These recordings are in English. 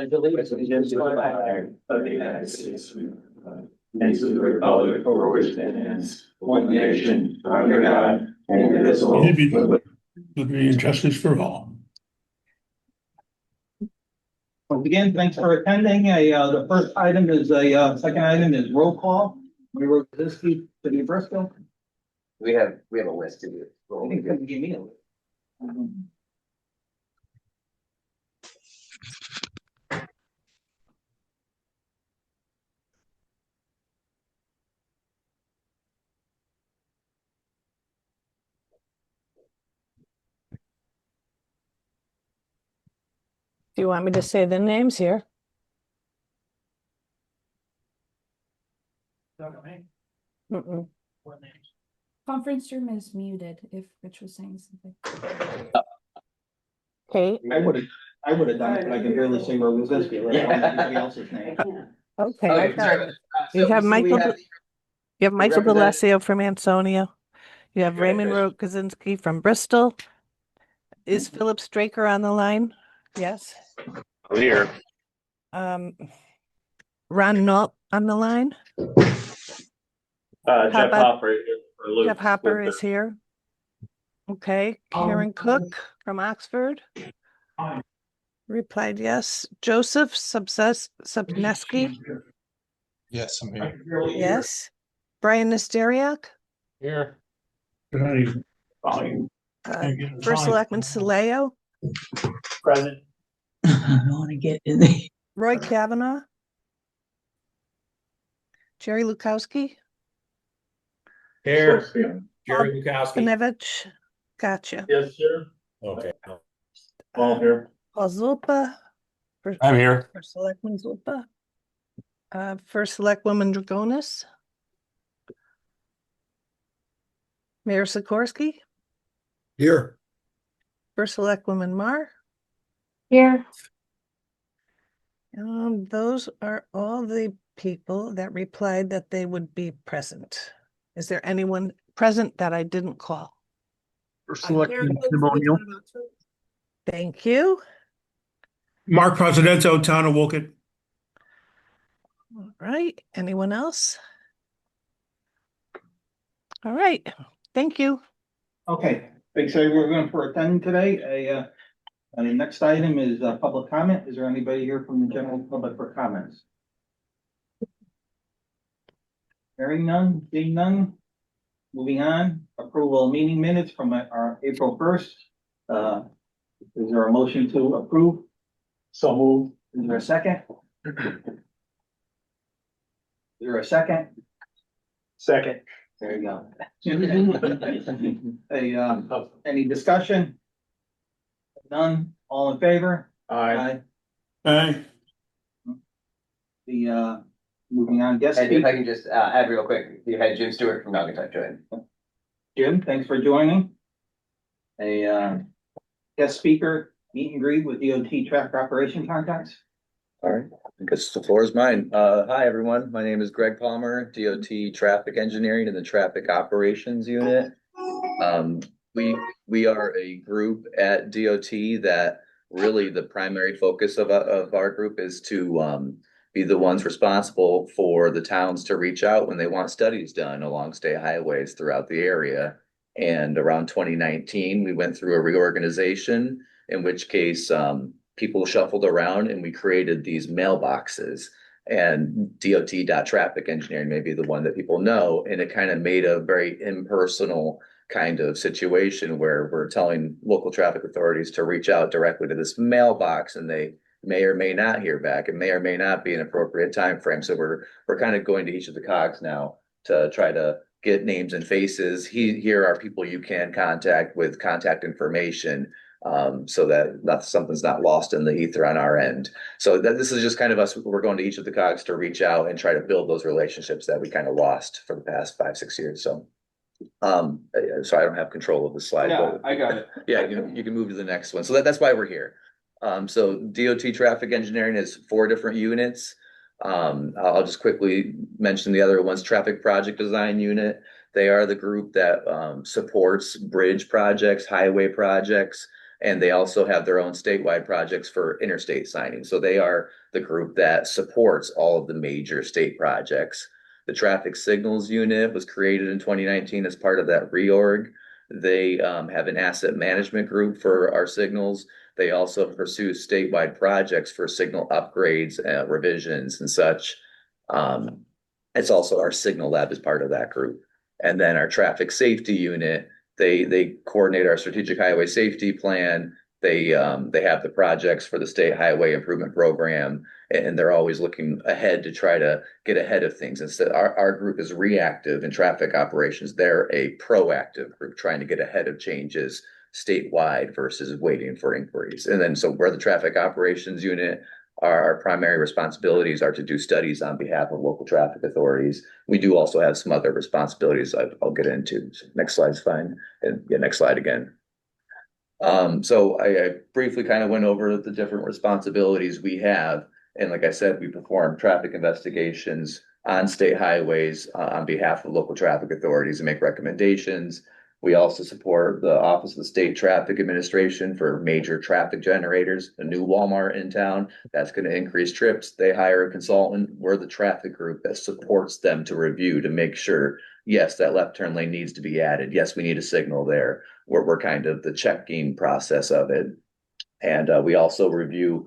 pledge allegiance to the flag of the United States and to the republic for which it stands, one nation, under God, indivisible, with liberty and justice for all. Once again, thanks for attending. The first item is second item is roll call. Mayor Rosinski, City of Bristol. We have a list to do. I think you can give me a list. Do you want me to say the names here? Mm-mm. Conference room is muted if Rich was saying something. Kate? I would have done it, but I can barely say Rosinski. Let alone everybody else's name. Okay. Okay, sorry. You have Michael, You you have Michael represent- D'Alessio from Ansonia. You have Raymond Rokaczynski from Bristol. Is Philip Straker on the line? Yes. Here. Ron Nault on the line? Jeff about- Hopper. For Luke. Jeff Hopper is here. Okay, Karen Cook from Oxford. Replied yes. Joseph Subneski, Yes, I'm here. yes. Brian Nesteriak, Here. First Selectman Saleo, Present. I don't want to get in there. Roy Kavanaugh, Jerry Lukowski, Here. Jerry Bukowski. Panevich, gotcha. Yes, sir. Okay. All here. Paul Zulpa. I'm here. First Selectman Zulpa. First Selectwoman Dragonis. Mayor Sikorsky, Here. First Selectwoman Mar. Here. Those are all the people that replied that they would be present. Is there anyone present that I didn't call? First Selectman Pneumonia. Thank you. Mark Presidento, Town of Woket. All right. Anyone else? All right. Thank you. Okay, thanks everyone for attending today. The next item is public comment. Is there anybody here from the general public for comments? Hearing none, seeing none. Moving on, approval of meeting minutes from our April 1st. Is there a motion to approve? So move. Is there a second? Is there a second? Second. There you go. Any discussion? None, all in favor? Aye. Aye. Moving on, guest And if I speaker. can just add real quick, you had Jim Stewart from Naugatuck join. Jim, thanks for joining. Guest speaker, meet and greet with DOT traffic operation contacts. All right, I guess the floor is mine. Hi, everyone. My name is Greg Palmer, DOT Traffic Engineering in the Traffic Operations Unit. We are a group at DOT that really the primary focus of our group is to be the ones responsible for the towns to reach out when they want studies done along state highways throughout the area. And around 2019, we went through a reorganization, in which case people shuffled around and we created these mailboxes, and DOT.traffic engineering may be the one that people know. And it kind of made a very impersonal kind of situation where we're telling local traffic authorities to reach out directly to this mailbox, and they may or may not hear back. It may or may not be an appropriate time frame. So we're kind of going to each of the COGs now to try to get names and faces. Here are people you can contact with contact information, so that something's not lost in the ether on our end. So this is just kind of us. We're going to each of the COGs to reach out and try to build those relationships that we kind of lost for the past 5-6 years. So I don't have control of the slide. Yeah, but I got it. yeah, you can move to the next one. So that's why we're here. So DOT Traffic Engineering is 4 different units. I'll just quickly mention the other ones. Traffic Project Design Unit. They are the group that supports bridge projects, highway projects. And they also have their own statewide projects for interstate signings. So they are the group that supports all of the major state projects. The traffic signals unit was created in 2019 as part of that reorg. They have an asset management group for our signals. They also pursue statewide projects for signal upgrades, revisions and such. It's also our signal lab as part of that group. And then our traffic safety unit, they coordinate our strategic highway safety plan. They have the projects for the state highway improvement program, and they're always looking ahead to try to get ahead of things. Instead, our group is reactive in traffic operations. They're a proactive group trying to get ahead of changes statewide versus waiting for inquiries. And then so we're the traffic operations unit. Our primary responsibilities are to do studies on behalf of local traffic authorities. We do also have some other responsibilities I'll get into. So next slide's fine. And yeah, next slide again. So I briefly kind of went over the different responsibilities we have. And like I said, we perform traffic investigations on state highways on behalf of local traffic authorities and make recommendations. We also support the Office of the State Traffic Administration for major traffic generators, a new Walmart in town that's going to increase trips. They hire a consultant. We're the traffic group that supports them to review to make sure, yes, that left turn lane needs to be added. Yes, we need a signal there. We're kind of the checking process of it. And we also review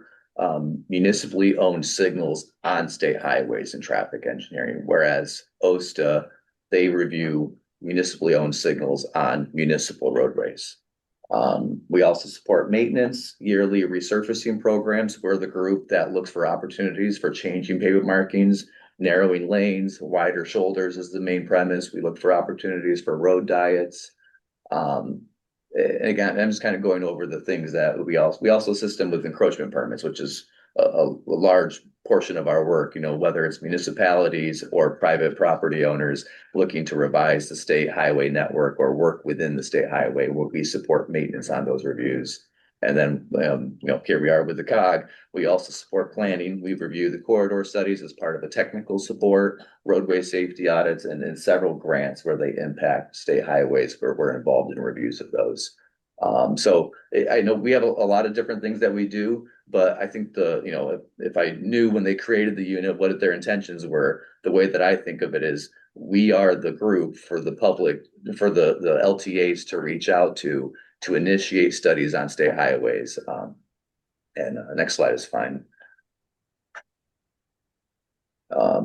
municipally owned signals on state highways and traffic engineering, whereas OSTA, they review municipally owned signals on municipal roadways. We also support maintenance, yearly resurfacing programs. We're the group that looks for opportunities for changing pavement markings, narrowing lanes, wider shoulders is the main premise. We look for opportunities for road diets. Again, I'm just kind of going over the things that we also assist them with encroachment permits, which is a large portion of our work, whether it's municipalities or private property owners looking to revise the state highway network or work within the state highway, where we support maintenance on those reviews. And then, here we are with the COG. We also support planning. We review the corridor studies as part of a technical support, roadway safety audits, and then several grants where they impact state highways where we're involved in reviews of those. So I know we have a lot of different things that we do, but I think if I knew when they created the unit what their intentions were, the way that I think of it is we are the group for the public, for the LTAs to reach out to initiate studies on state highways. Next slide is fine.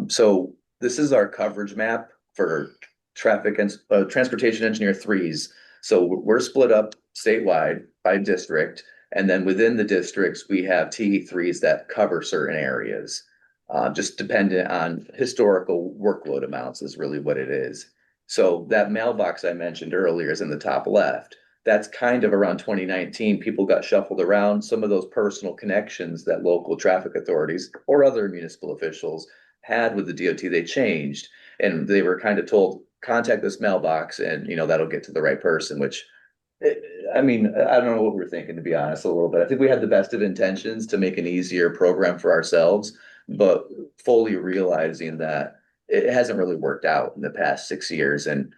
So this is our coverage map for traffic and transportation engineer threes. So we're split up statewide by district, and then within the districts, we have TE3s that cover certain areas, just dependent on historical workload amounts is really what it is. So that mailbox I mentioned earlier is in the top left. That's kind of around 2019, people got shuffled around. Some of those personal connections that local traffic authorities or other municipal officials had with the DOT, they changed, and they were kind of told, contact this mailbox and that'll get to the right person, which I don't know what we were thinking, to be honest, a little bit. I think we had the best of intentions to make an easier program for ourselves, but fully realizing that it hasn't really worked out in the past 6 years. And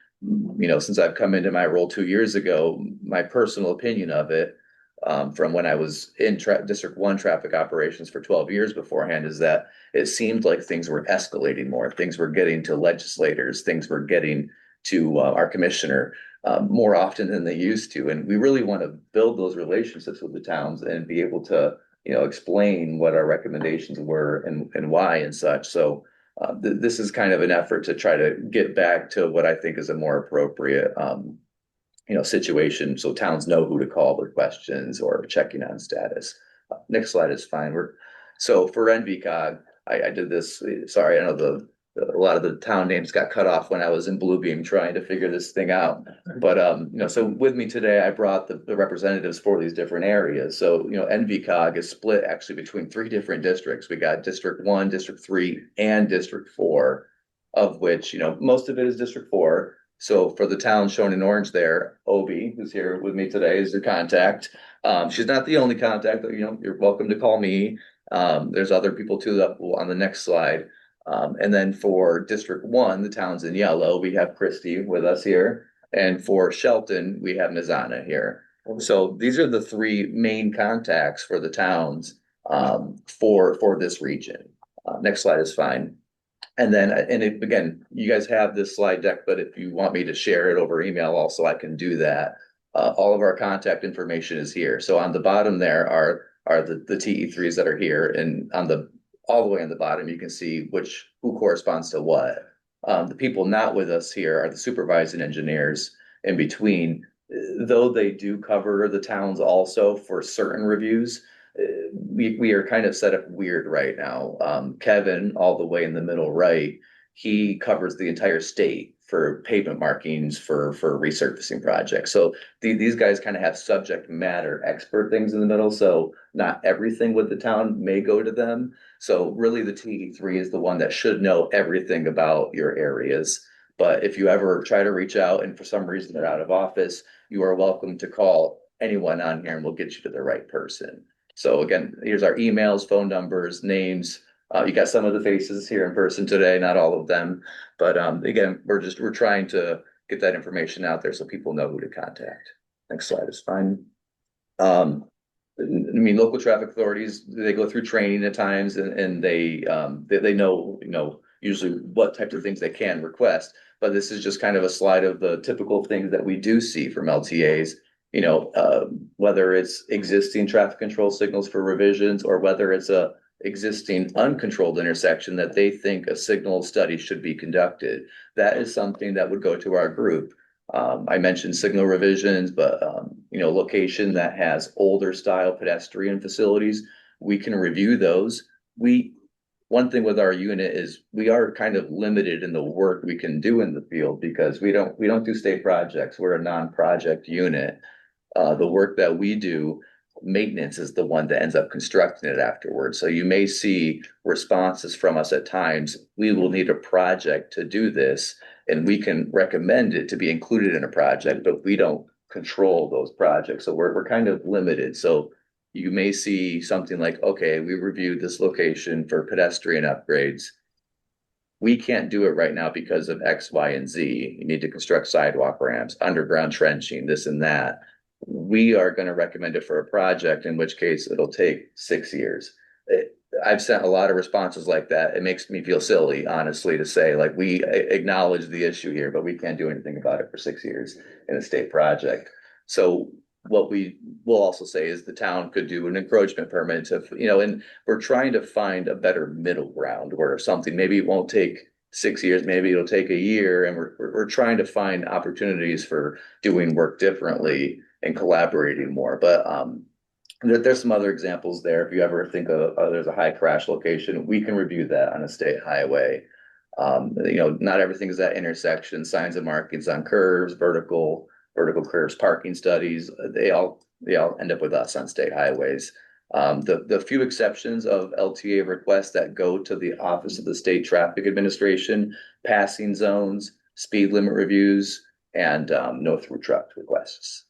since I've come into my role 2 years ago, my personal opinion of it, from when I was in District 1 traffic operations for 12 years beforehand, is that it seemed like things were escalating more. Things were getting to legislators, things were getting to our commissioner more often than they used to. And we really want to build those relationships with the towns and be able to, explain what our recommendations were and why and such. So this is kind of an effort to try to get back to what I think is a more appropriate situation, so towns know who to call with questions or checking on status. Next slide is fine. So for NVCOG, I did this. Sorry, I know a lot of the town names got cut off when I was in Bluebeam trying to figure this thing out. But so with me today, I brought the representatives for these different areas. So NVCOG is split actually between 3 different districts. We got District 1, District 3, and District 4, of which most of it is District 4. So for the town shown in orange there, Obi, who's here with me today, is the contact. She's not the only contact, you're welcome to call me. There's other people too that on the next slide. And then for District 1, the town's in yellow, we have Christy with us here. And for Shelton, we have Nizana here. So these are the three main contacts for the towns for this region. Next slide is fine. And then, again, you guys have this slide deck, but if you want me to share it over email also, I can do that. All of our contact information is here. So on the bottom there are the TE3s that are here, and all the way on the bottom, you can see who corresponds to what. The people not with us here are the supervising engineers in between. Though they do cover the towns also for certain reviews, we are kind of set up weird right now. Kevin, all the way in the middle right, he covers the entire state for pavement markings for resurfacing projects. So these guys kind of have subject matter expert things in the middle. So not everything with the town may go to them. So really the TE3 is the one that should know everything about your areas. But if you ever try to reach out and for some reason they're out of office, you are welcome to call anyone on here and we'll get you to the right person. So again, here's our emails, phone numbers, names. You got some of the faces here in person today, not all of them. But again, we're trying to get that information out there so people know who to contact. Next slide is fine. I mean, local traffic authorities, they go through training at times and they know, usually what types of things they can request. But this is just kind of a slide of the typical things that we do see from LTAs, whether it's existing traffic control signals for revisions or whether it's a existing uncontrolled intersection that they think a signal study should be conducted. That is something that would go to our group. I mentioned signal revisions, but location that has older style pedestrian facilities, we can review those. One thing with our unit is we are kind of limited in the work we can do in the field because we don't do state projects. We're a non-project unit. The work that we do, maintenance is the one that ends up constructing it afterwards. So you may see responses from us at times. We will need a project to do this, and we can recommend it to be included in a project, but we don't control those projects. So we're kind of limited. So you may see something like, okay, we reviewed this location for pedestrian upgrades. We can't do it right now because of X, Y, and Z. You need to construct sidewalk ramps, underground trenching, this and that. We are going to recommend it for a project, in which case it'll take 6 years. I've sent a lot of responses like that. It makes me feel silly, honestly, to say like we acknowledge the issue here, but we can't do anything about it for 6 years in a state project. So what we will also say is the town could do an encroachment permit and we're trying to find a better middle ground where something maybe it won't take 6 years, maybe it'll take a year, and we're trying to find opportunities for doing work differently and collaborating more. But there's some other examples there. If you ever think of there's a high crash location, we can review that on a state highway. Not everything is at intersection, signs and markings on curves, vertical curves, parking studies, they all end up with us on state highways. The few exceptions of LTA requests that go to the Office of the State Traffic Administration, passing zones, speed limit reviews, and no through truck requests.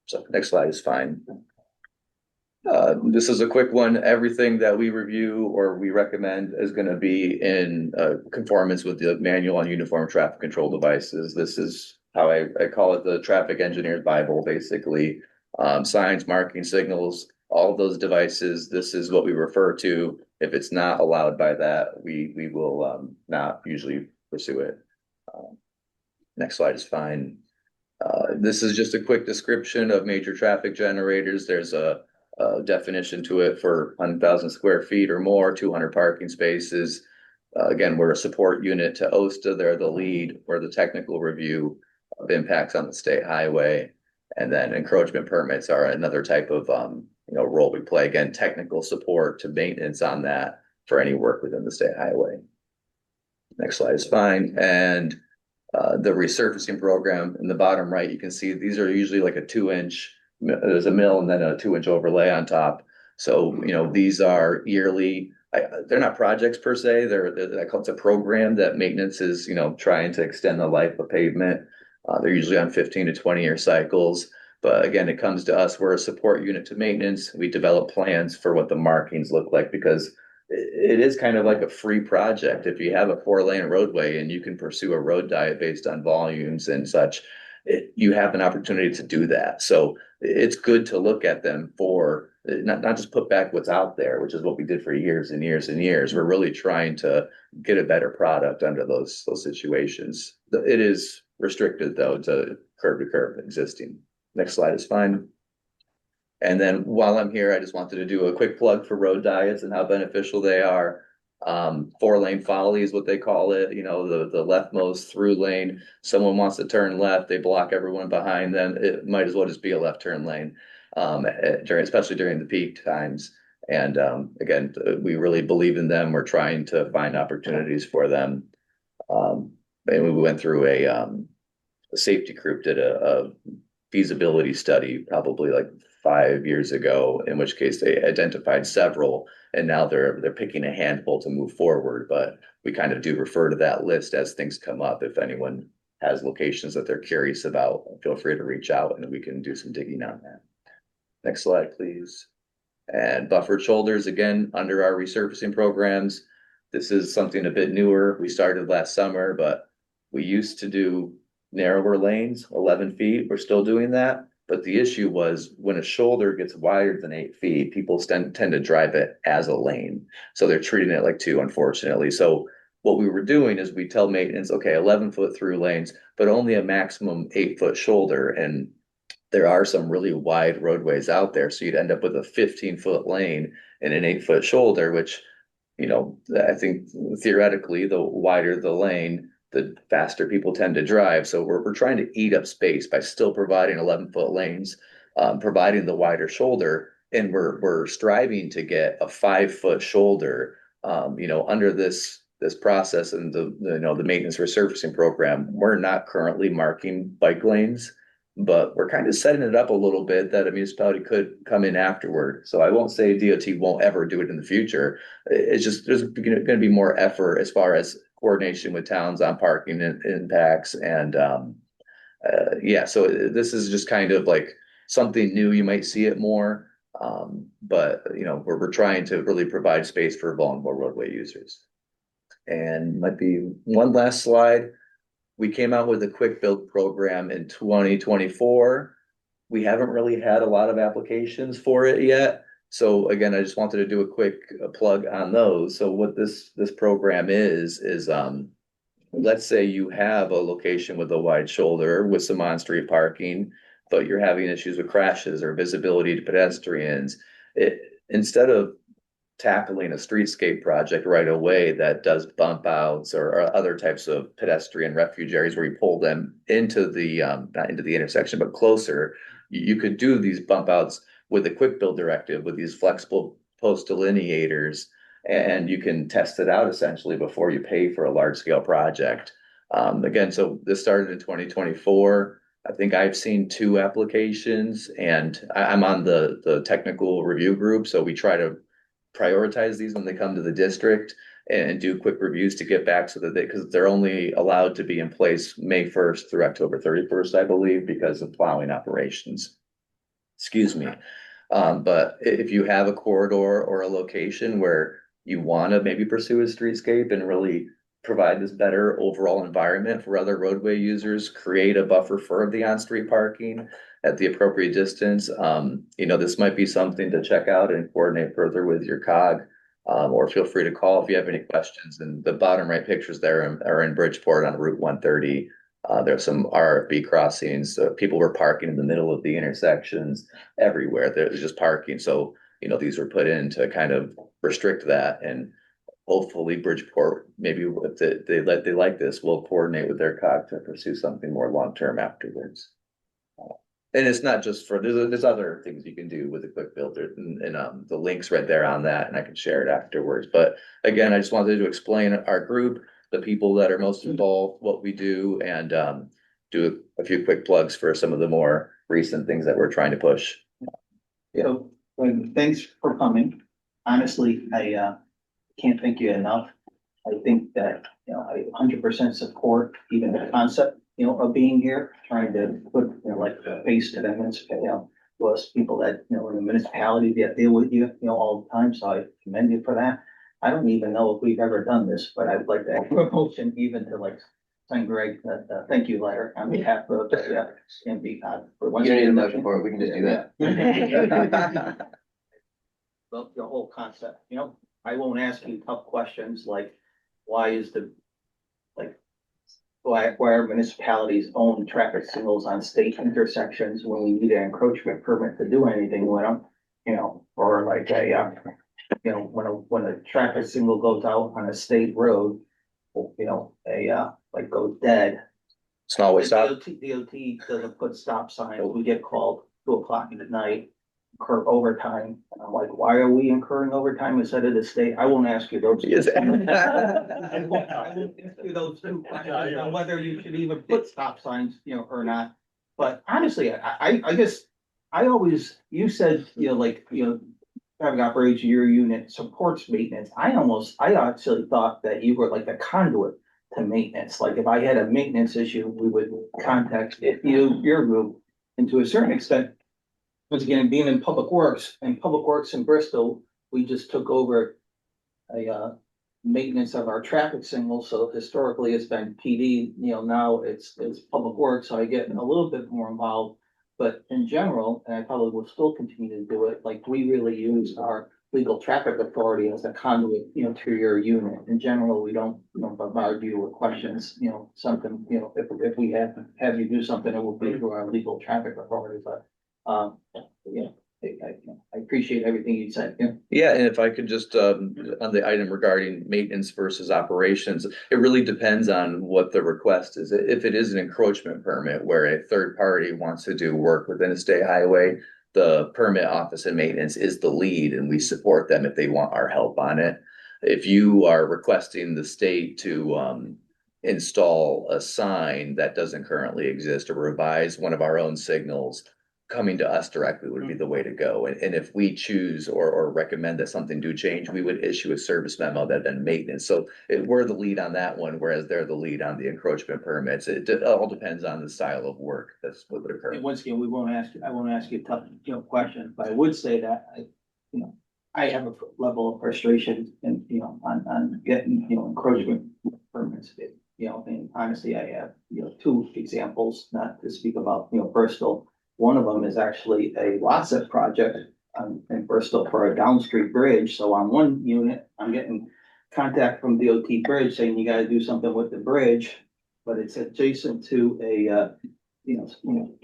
So next slide is fine. This is a quick one. Everything that we review or we recommend is going to be in conformance with the Manual on Uniform Traffic Control Devices. This is how I call it the traffic engineer's Bible, basically. Signs, marking, signals, all of those devices, this is what we refer to. If it's not allowed by that, we will not usually pursue it. Next slide is fine. This is just a quick description of major traffic generators. There's a definition to it for 100,000 square feet or more, 200 parking spaces. Again, we're a support unit to OSTA. They're the lead or the technical review of impacts on the state highway. And then encroachment permits are another type of role we play. Again, technical support to maintenance on that for any work within the state highway. Next slide is fine. And the resurfacing program in the bottom right, you can see these are usually like a 2-inch, there's a mill and then a 2-inch overlay on top. So, these are yearly, they're not projects per se, it's a program that maintenance is, trying to extend the life of pavement. They're usually on 15 to 20-year cycles. But again, it comes to us, we're a support unit to maintenance. We develop plans for what the markings look like because it is kind of like a free project. If you have a 4-lane roadway and you can pursue a road diet based on volumes and such, you have an opportunity to do that. So it's good to look at them for not just put back what's out there, which is what we did for years and years and years. We're really trying to get a better product under those situations. It is restricted though to curb existing. Next slide is fine. And then while I'm here, I just wanted to do a quick plug for road diets and how beneficial they are. 4-lane folly is what they call it. You know, the leftmost through lane. Someone wants to turn left, they block everyone behind them. It might as well just be a left turn lane, especially during the peak times. And again, we really believe in them. We're trying to find opportunities for them. And we went through a safety group did a feasibility study probably like 5 years ago, in which case they identified several, and now they're picking a handful to move forward. But we kind of do refer to that list as things come up. If anyone has locations that they're curious about, feel free to reach out and we can do some digging on that. Next slide, please. And buffered shoulders, again, under our resurfacing programs. This is something a bit newer. We started last summer, but we used to do narrower lanes, 11 feet. We're still doing that. But the issue was when a shoulder gets wider than 8 feet, people tend to drive it as a lane. So they're treating it like 2, unfortunately. So what we were doing is we tell maintenance, okay, 11-foot through lanes, but only a maximum 8-foot shoulder. And there are some really wide roadways out there. So you'd end up with a 15-foot lane and an 8-foot shoulder, which, you know, I think theoretically, the wider the lane, the faster people tend to drive. So we're trying to eat up space by still providing 11-foot lanes, providing the wider shoulder, and we're striving to get a 5-foot shoulder. You know, under this process and the maintenance resurfacing program, we're not currently marking bike lanes, but we're kind of setting it up a little bit that a municipality could come in afterward. So I won't say DOT won't ever do it in the future. It's just there's going to be more effort as far as coordination with towns on parking impacts. And yeah, so this is just kind of like something new. You might see it more, but you know, we're trying to really provide space for vulnerable roadway users. And might be one last slide. We came out with a quick build program in 2024. We haven't really had a lot of applications for it yet. So again, I just wanted to do a quick plug on those. So what this program is let's say you have a location with a wide shoulder with some on-street parking, but you're having issues with crashes or visibility to pedestrians. Instead of tackling a streetscape project right away that does bump outs or other types of pedestrian refuge areas where you pull them into the not into the intersection but closer, you could do these bump outs with a quick build directive with these flexible post delineators, and you can test it out essentially before you pay for a large scale project. Again, so this started in 2024. I think I've seen 2 applications, and I'm on the technical review group, so we try to prioritize these when they come to the district and do quick reviews to get back so that because they're only allowed to be in place May 1st through October 31st, I believe, because of plowing operations. Excuse me. But if you have a corridor or a location where you want to maybe pursue a streetscape and really provide this better overall environment for other roadway users, create a buffer for the on-street parking at the appropriate distance. You know, this might be something to check out and coordinate further with your COG, or feel free to call if you have any questions. And the bottom right pictures there are in Bridgeport on Route 130. There's some RFB crossings. People were parking in the middle of the intersections everywhere. There's just parking. So, you know, these were put in to kind of restrict that. And hopefully Bridgeport, maybe if they like this, will coordinate with their COG to pursue something more long-term afterwards. And it's not just for, there's other things you can do with a quick builder and the link's right there on that, and I can share it afterwards. But again, I just wanted to explain our group, the people that are most involved, what we do, and do a few quick plugs for some of the more recent things that we're trying to push. Yeah. So, thanks for coming. Honestly, I can't thank you enough. I think that, you know, I 100% support even the concept, you know, of being here, trying to put, you know, like the face to them, you know, to us people that, you know, in the municipality that deal with you, you know, all the time. So I commend you for that. I don't even know if we've ever done this, but I'd like to have a motion even to like send Greg that, thank you letter on behalf of, NVCOG. You don't need a motion for it, we can just do that. The whole concept, I won't ask you tough questions like, why is why are municipalities own traffic signals on state intersections when we need an encroachment permit to do anything with them? Or like when a traffic signal goes out on a state road, like goes dead. It's not always stop. DOT doesn't put stop signs, we get called 2 o'clock in the night, incur overtime, and I'm like, why are we incurring overtime instead of the state? I won't ask you those. Yes. I won't ask you those 2 questions on whether you should even put stop signs, or not. But honestly, I guess, you said, traffic operation, your unit supports maintenance. I actually thought that you were like a conduit to maintenance. Like if I had a maintenance issue, we would contact your group. And to a certain extent, once again, being in Public Works in Bristol, we just took over maintenance of our traffic signals. So historically it's been PD, now it's Public Works. So I get a little bit more involved. But in general, and I probably will still continue to do it, like we really use our legal traffic authority as a conduit, to your unit. In general, we don't, bombard you with questions, something, if we have you do something, it will be through our legal traffic authority, but, I appreciate everything you said, Yeah, and if I could just, on the item regarding maintenance versus operations, it really depends on what the request is. If it is an encroachment permit where a third party wants to do work within a state highway, the permit office and maintenance is the lead and we support them if they want our help on it. If you are requesting the state to, install a sign that doesn't currently exist or revise one of our own signals, coming to us directly would be the way to go. And if we choose or recommend that something do change, we would issue a service memo that then maintenance. So we're the lead on that one, whereas they're the lead on the encroachment permits. It all depends on the style of work that's what would occur. And once again, I won't ask you tough, questions, but I would say that I have a level of frustration and, on getting, encroachment permits. And honestly, I have, 2 examples, not to speak about, Bristol. One of them is actually a LOTSIP project in Bristol for a downstreet bridge. So on one unit, I'm getting contact from DOT Bridge saying you gotta do something with the bridge, but it's adjacent to a,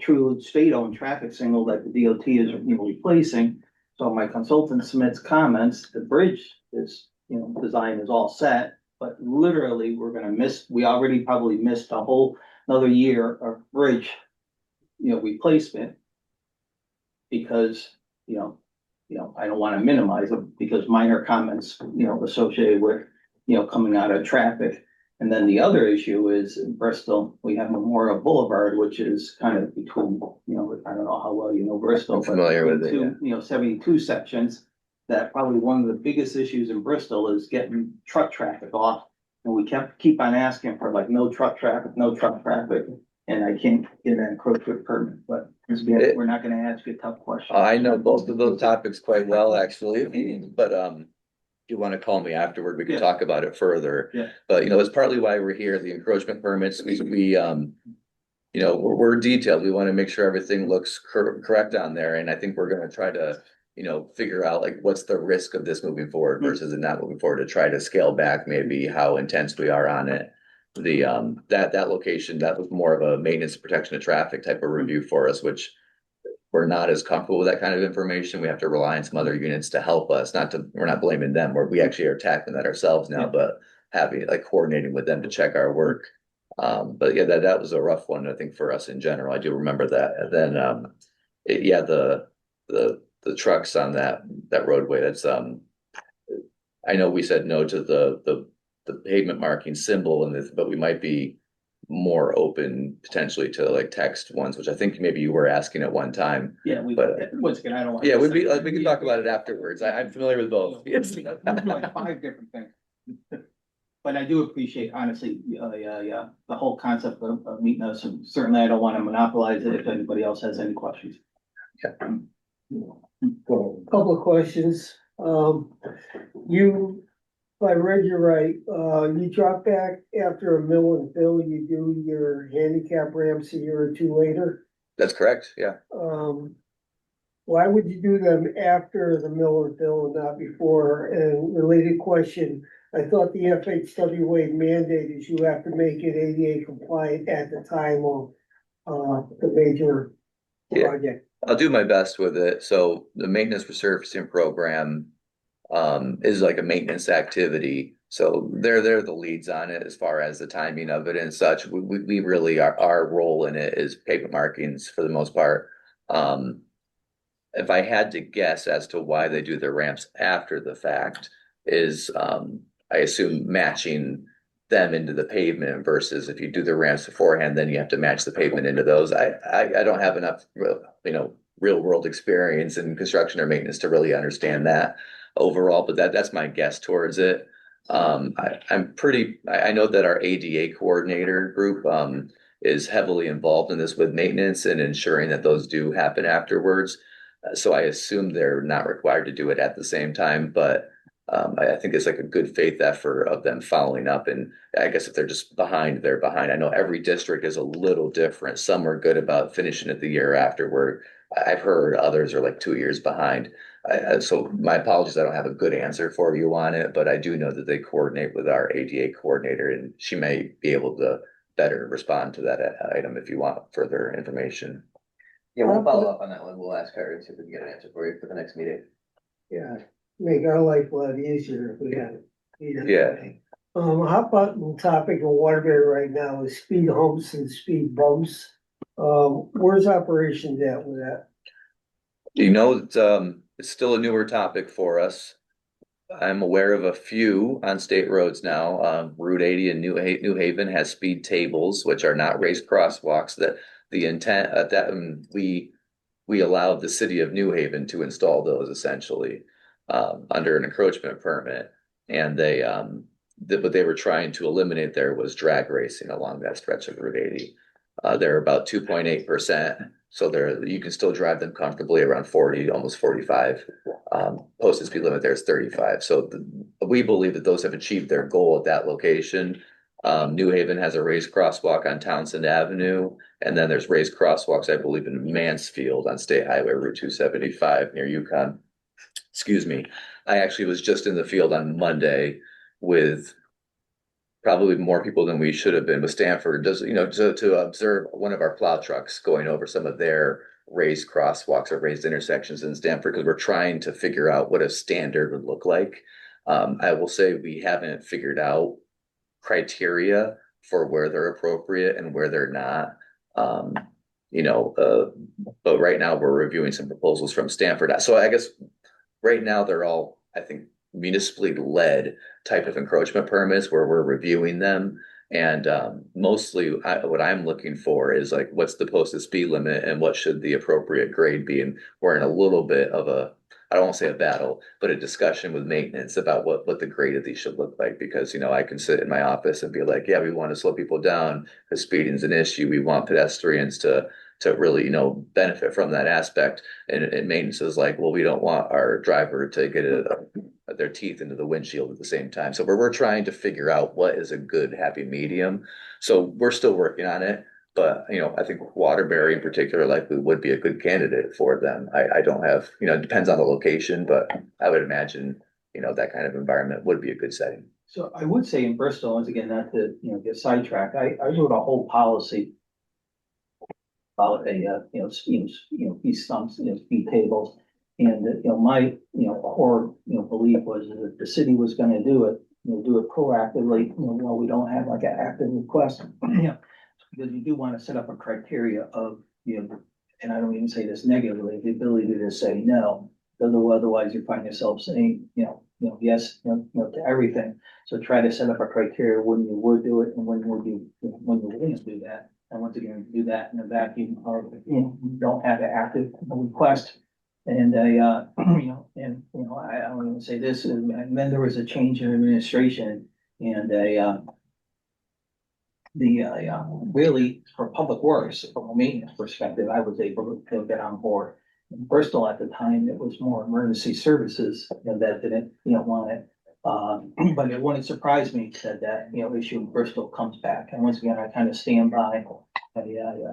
true state-owned traffic signal that the DOT is, replacing. So my consultant submits comments, the bridge is, design is all set, but literally we already probably missed a whole another year of bridge replacement. Because, I don't want to minimize them because minor comments, associated with, coming out of traffic. And then the other issue is in Bristol, we have Memorial Boulevard, which is kind of between, I don't know how well you know Bristol. I'm familiar with it, yeah. 72 sections that probably one of the biggest issues in Bristol is getting truck traffic off. And we keep on asking for like no truck traffic. And I can't get an encroachment permit, but we're not gonna ask you tough questions. I know both of those topics quite well, actually, but, if you want to call me afterward, we can talk about it further. Yeah. But, it's partly why we're here, the encroachment permits, we're detailed. We want to make sure everything looks correct on there. And I think we're going to try to, figure out like what's the risk of this moving forward versus it not moving forward to try to scale back maybe how intense we are on it. That location, that was more of a maintenance protection of traffic type of review for us, which we're not as comfortable with that kind of information. We have to rely on some other units to help us, we're not blaming them, we actually are tackling that ourselves now, but having like coordinating with them to check our work. But yeah, that was a rough one, I think, for us in general. I do remember that. And then, the trucks on that roadway, that's, I know we said no to the pavement marking symbol but we might be more open potentially to like text ones, which I think maybe you were asking at one time. Yeah, once again, I don't want. Yeah, we can talk about it afterwards. I'm familiar with both. Yes. Like 5 different things. But I do appreciate honestly, the whole concept of meeting us, and certainly I don't want to monopolize it if anybody else has any questions. Couple of questions. You I read you right, you drop back after a mill and fill, you do your handicap ramps a year or two later. That's correct, yeah. Why would you do them after the mill and fill and not before? And related question, I thought the FHWA mandate is you have to make it ADA compliant at the time of the major Yeah. project. I'll do my best with it. So the maintenance resurfacing program is like a maintenance activity. So they're the leads on it as far as the timing of it and such. We really our role in it is pavement markings for the most part. If I had to guess as to why they do their ramps after the fact is I assume matching them into the pavement versus if you do the ramps beforehand, then you have to match the pavement into those. I don't have enough real world experience in construction or maintenance to really understand that overall, but that's my guess towards it. I know that our ADA coordinator group is heavily involved in this with maintenance and ensuring that those do happen afterwards. So I assume they're not required to do it at the same time, but I think it's like a good faith effort of them following up. And I guess if they're just behind, they're behind. I know every district is a little different. Some are good about finishing it the year afterward. I've heard others are like 2 years behind. So my apologies, I don't have a good answer for you on it, but I do know that they coordinate with our ADA coordinator and she may be able to better respond to that item if you want further information. Yeah, we'll follow up on that one. We'll ask her and see if we can get an answer for you for the next meeting. Yeah, make our life a lot easier if we had it. Yeah. Hot button topic in Waterbury right now is speed humps and speed bumps. Where's operations at with that? It's still a newer topic for us. I'm aware of a few on state roads now. Route 80 in New Haven has speed tables, which are not raised crosswalks. That the intent that we allowed the city of New Haven to install those essentially under an encroachment permit, and what they were trying to eliminate there was drag racing along that stretch of Route 80. They're about 2.8%. So you can still drive them comfortably around 40, almost 45. Posted speed limit there is 35. So we believe that those have achieved their goal at that location. New Haven has a raised crosswalk on Townsend Avenue, and then there's raised crosswalks, I believe, in Mansfield on State Highway Route 275 near Yukon. Excuse me. I actually was just in the field on Monday with probably more people than we should have been with Stanford, to observe one of our plow trucks going over some of their raised crosswalks or raised intersections in Stanford, because we're trying to figure out what a standard would look like. I will say we haven't figured out criteria for where they're appropriate and where they're not. But right now we're reviewing some proposals from Stanford. So I guess right now they're all, I think, municipally led type of encroachment permits where we're reviewing them. And mostly what I'm looking for is like, what's the posted speed limit and what should the appropriate grade be? And we're in a little bit of I don't want to say a battle, but a discussion with maintenance about what the grade of these should look like. Because, I can sit in my office and be like, yeah, we want to slow people down because speeding is an issue. We want pedestrians to really, benefit from that aspect. And maintenance is like, well, we don't want our driver to get their teeth into the windshield at the same time. So we're trying to figure out what is a good happy medium. So we're still working on it. But, I think Waterbury in particular likely would be a good candidate for them. I don't have, it depends on the location, but I would imagine, that kind of environment would be a good setting. So I would say in Bristol, once again, not to, get sidetracked, I wrote a whole policy about speed stumps, speed tables. And, my, core, belief was that the city was gonna do it, do it proactively, while we don't have like an active request. Because you do want to set up a criteria of, and I don't even say this negatively, the ability to just say no, because otherwise you find yourself saying, yes, to everything. So try to set up a criteria when you would do it and when you wouldn't do that. And once again, do that in a vacuum or, you don't have an active request. And I don't even say this, and then there was a change in administration and really for public works, from a maintenance perspective, I was able to get on board. In Bristol at the time, it was more emergency services that didn't, want it. But it wouldn't surprise me that, you know, issue in Bristol comes back. And once again, I kind of stand by, you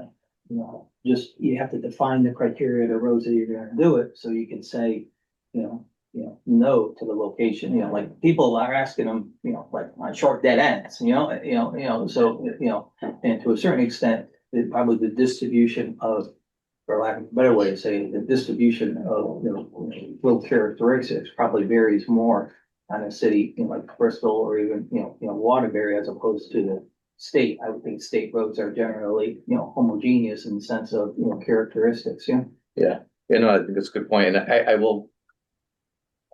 know, just, you have to define the criteria of the roads that you're gonna do it, so you can say, no to the location, you know, like people are asking them, you know, like on short dead ends, so, and to a certain extent, probably the distribution of, for lack of a better way to say it, the distribution of, road characteristics probably varies more on a city, like Bristol or even, Waterbury as opposed to the state. I would think state roads are generally, homogeneous in the sense of, characteristics, Yeah, I think that's a good point. And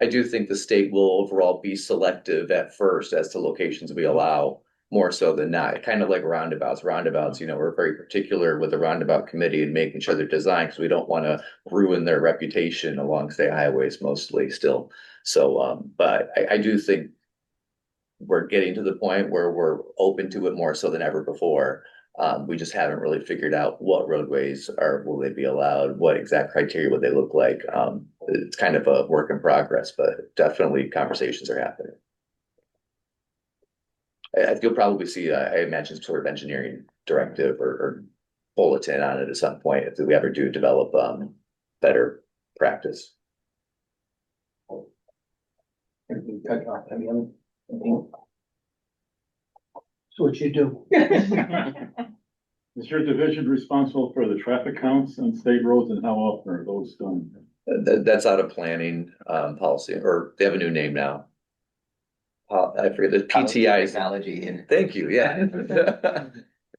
I do think the state will overall be selective at first as to locations we allow, more so than not. Kind of like roundabouts. Roundabouts, we're very particular with the roundabout committee and making sure they're designed because we don't want to ruin their reputation along state highways mostly still. So, but I do think we're getting to the point where we're open to it more so than ever before. We just haven't really figured out what roadways will they be allowed, what exact criteria would they look like. It's kind of a work in progress, but definitely conversations are happening. I think you'll probably see, I imagine, some sort of engineering directive or bulletin on it at some point if we ever do develop better practice. That's what you do. Is your division responsible for the traffic counts on state roads, and how often are those done? That's out of planning policy, or they have a new name now. I forget the PTI Technology and. Thank you, yeah.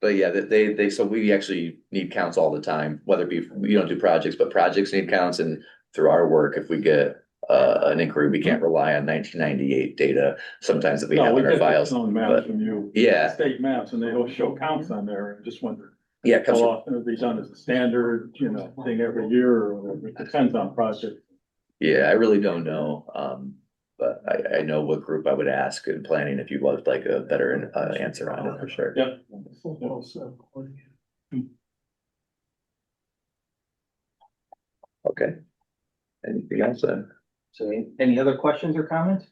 But yeah, they so we actually need counts all the time, whether it be, we don't do projects, but projects need counts, and through our work, if we get an inquiry, we can't rely on 1998 data sometimes that we have in our files. Maps from you. Yeah. State maps, and they don't show counts on there, and just wonder. Yeah, How often are they done as a standard, thing every year or whatever? It depends on project. yeah, I really don't know. But I know what group I would ask in planning if you would like a better answer on it for sure. Yeah. Okay. Anything else then? So any other questions or comments?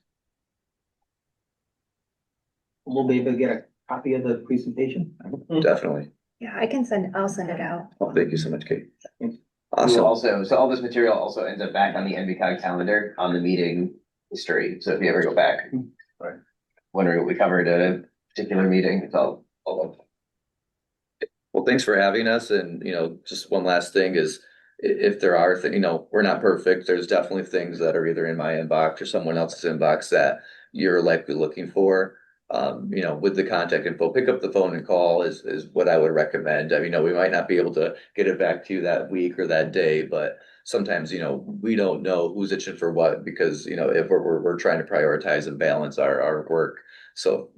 We'll be able to get a copy of the presentation. Definitely. Yeah, I'll send it out. Oh, thank you so much, Kate. Awesome. So all this material also ends up back on the NVCOG calendar on the meeting history. So if you ever go back, Right. wondering what we covered at a particular meeting, it's all up. Well, thanks for having us. And, just one last thing is, if there are things, we're not perfect. There's definitely things that are either in my inbox or someone else's inbox that you're likely looking for. With the contact info, pick up the phone and call is what I would recommend. I mean, we might not be able to get it back to you that week or that day, but sometimes, we don't know who's itching for what, because, if we're trying to prioritize and balance our work. So,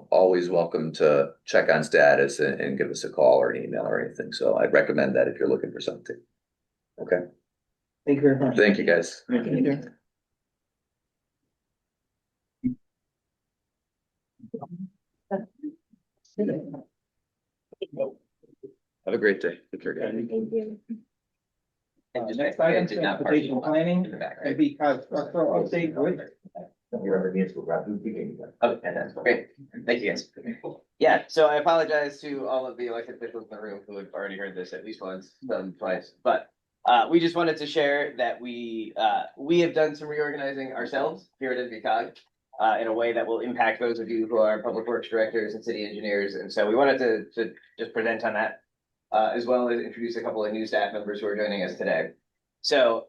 always welcome to check on status and give us a call or an email or anything. So I'd recommend that if you're looking for something. Okay. Thank you very much. Thank you, guys. Thank you. Have a great day. Take care, guys. Thank you. And Next just item, and did not transportation planning, in the back, right? maybe structural update, right? Okay, that's great. Thank you, guys. Yeah, so I apologize to all of the elected officials in the room who have already heard this at least once, done twice, but we just wanted to share that we have done some reorganizing ourselves here at NVCOG in a way that will impact those of you who are public works directors and city engineers. And so we wanted to just present on that, as well as introduce a couple of new staff members who are joining us today. So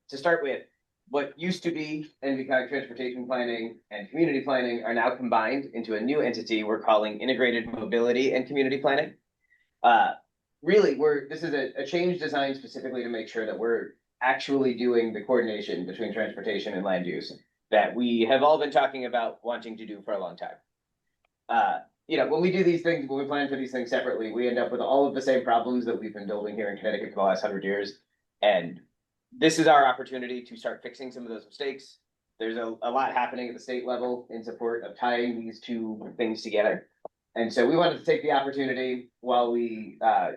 to start with, what used to be NVCOG Transportation Planning and Community Planning are now combined into a new entity we're calling Integrated Mobility and Community Planning. Really, this is a change designed specifically to make sure that we're actually doing the coordination between transportation and land use that we have all been talking about wanting to do for a long time. When we do these things, when we plan for these things separately, we end up with all of the same problems that we've been building here in Connecticut for the last 100 years. And this is our opportunity to start fixing some of those mistakes. There's a lot happening at the state level in support of tying these two things together. And so we wanted to take the opportunity while we had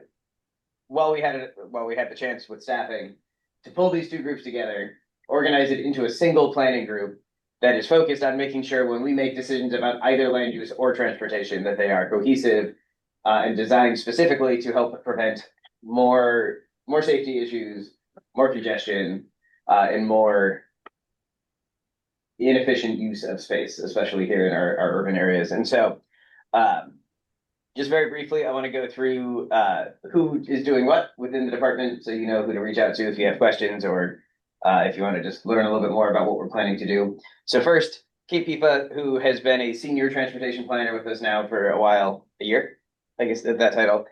the chance with staffing to pull these two groups together, organize it into a single planning group, that is focused on making sure when we make decisions about either land use or transportation, that they are cohesive and designed specifically to help prevent more safety issues, more congestion, and more inefficient use of space, especially here in our urban areas. And so, just very briefly, I want to go through who is doing what within the department, so you know who to reach out to if you have questions or if you want to just learn a little bit more about what we're planning to do. So first, Kate Pipa, who has been a senior transportation planner with us now for a while, a year, I guess that title,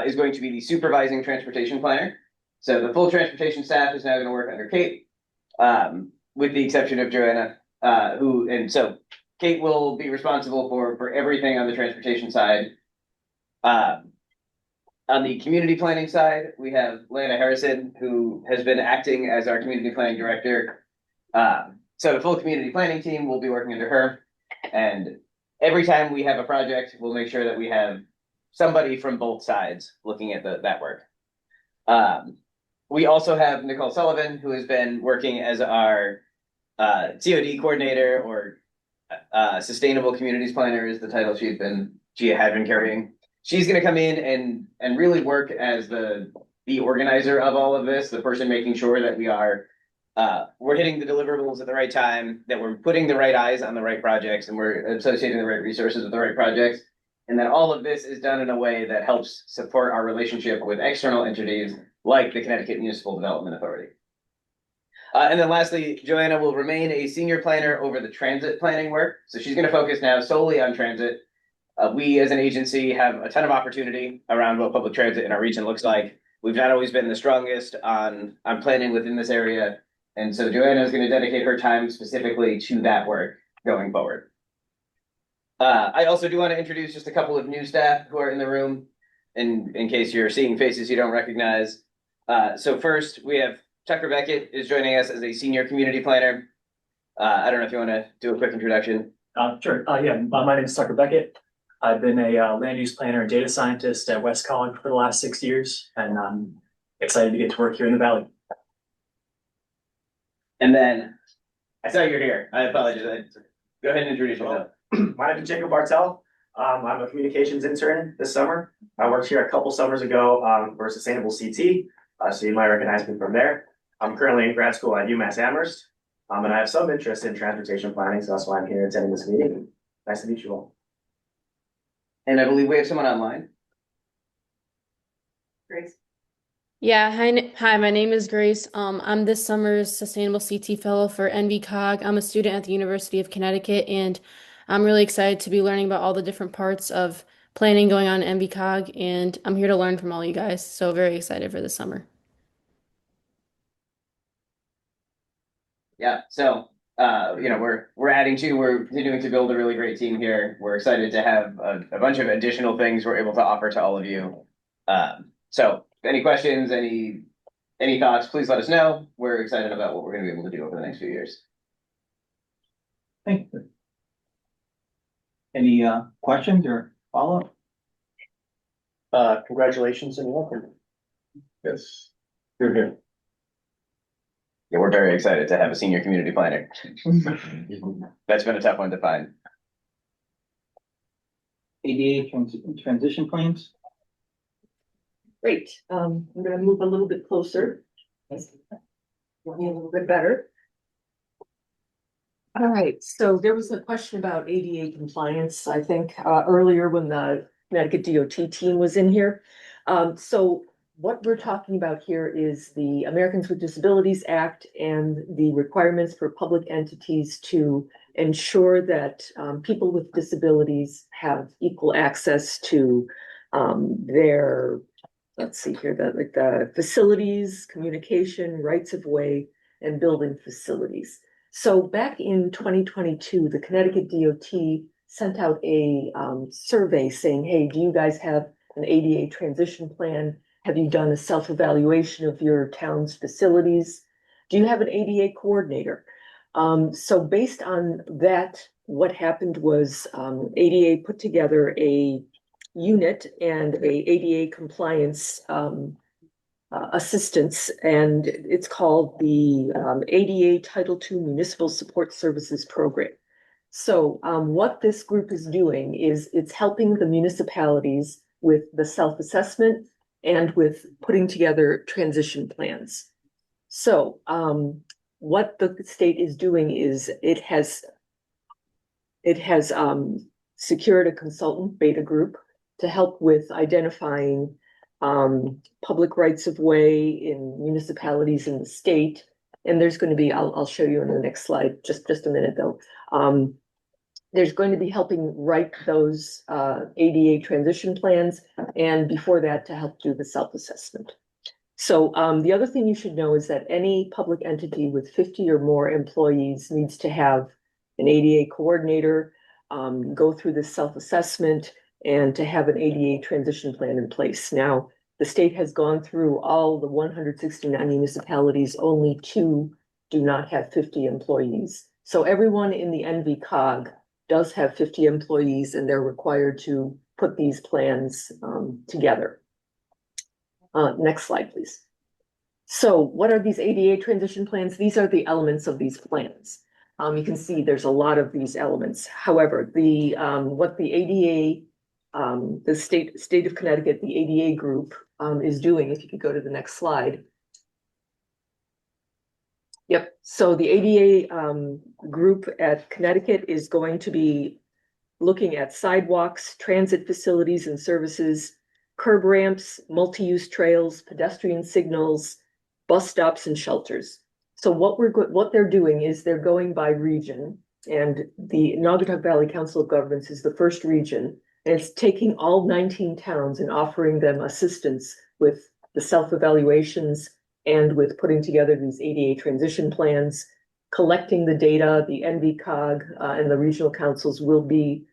is going to be the supervising transportation planner. So the full transportation staff is now going to work under Kate, with the exception of Joanna, and so Kate will be responsible for everything on the transportation side. On the community planning side, we have Lana Harrison, who has been acting as our community planning director. So the full community planning team will be working under her. And every time we have a project, we'll make sure that we have somebody from both sides looking at that work. We also have Nicole Sullivan, who has been working as our COD coordinator, or sustainable communities planner is the title she had been carrying. She's going to come in and really work as the organizer of all of this, the person making sure that we're hitting the deliverables at the right time, that we're putting the right eyes on the right projects, and we're associating the right resources with the right projects, and that all of this is done in a way that helps support our relationship with external entities like the Connecticut Municipal Development Authority. And then lastly, Joanna will remain a senior planner over the transit planning work. So she's going to focus now solely on transit. We as an agency have a ton of opportunity around what public transit in our region looks like. We've not always been the strongest on planning within this area. And so Joanna is going to dedicate her time specifically to that work going forward. I also do want to introduce just a couple of new staff who are in the room in case you're seeing faces you don't recognize. So first we have Tucker Beckett is joining us as a senior community planner. I don't know if you want to do a quick introduction. Sure. My name is Tucker Beckett. I've been a land use planner and data scientist at West College for the last 6 years, and I'm excited to get to work here in the Valley. And then I saw you're here. I apologize. Go ahead and introduce yourself. My name is Jacob Bartel. I'm a communications intern this summer. I worked here a couple summers ago for Sustainable CT, so you might recognize me from there. I'm currently in grad school at UMass Amherst, and I have some interest in transportation planning, so that's why I'm here attending this meeting. Nice to meet you all. And I believe we have someone online. Grace. Yeah, hi, my name is Grace. I'm this summer's Sustainable CT Fellow for NVCOG. I'm a student at the University of Connecticut, and I'm really excited to be learning about all the different parts of planning going on at NVCOG, and I'm here to learn from all you guys, so very excited for this summer. Yeah, so we're adding to, we're continuing to build a really great team here. We're excited to have a bunch of additional things we're able to offer to all of you. So any questions, any thoughts, please let us know. We're excited about what we're going to be able to do over the next few years. Thank you. Any questions or follow-up? Congratulations and welcome. Yes, you're here. Yeah, we're very excited to have a senior community planner. That's been a tough one to find. ADA transition plans? Great. I'm going to move a little bit closer. Want me a little bit better. All right. So there was a question about ADA compliance, I think, earlier when the Connecticut DOT team was in here. So what we're talking about here is the Americans with Disabilities Act and the requirements for public entities to ensure that people with disabilities have equal access to their, let's see here, the facilities, communication, rights of way, and building facilities. So back in 2022, the Connecticut DOT sent out a survey saying, hey, do you guys have an ADA transition plan? Have you done a self-evaluation of your town's facilities? Do you have an ADA coordinator? So based on that, what happened was ADA put together a unit and a ADA compliance assistance, and it's called the ADA Title II Municipal Support Services Program. So what this group is doing is it's helping the municipalities with the self-assessment and with putting together transition plans. So what the state is doing is it has secured a consultant beta group to help with identifying public rights of way in municipalities in the state. And there's going to be, I'll show you in the next slide, just a minute though. There's going to be helping write those ADA transition plans, and before that to help do the self-assessment. So the other thing you should know is that any public entity with 50 or more employees needs to have an ADA coordinator, go through this self-assessment, and to have an ADA transition plan in place. Now, the state has gone through all the 169 municipalities, only 2 do not have 50 employees. So everyone in the NVCOG does have 50 employees, and they're required to put these plans together. Next slide, please. So what are these ADA transition plans? These are the elements of these plans. You can see there's a lot of these elements. However, the what the ADA, the state of Connecticut, the ADA group is doing, if you could go to the next slide. Yep, so the ADA group at Connecticut is going to be looking at sidewalks, transit facilities and services, curb ramps, multi-use trails, pedestrian signals, bus stops and shelters. So what they're doing is they're going by region, and the Naugatuck Valley Council of Governments is the first region, and it's taking all 19 towns and offering them assistance with the self-evaluations and with putting together these ADA transition plans, collecting the data. The NVCOG and the regional councils will be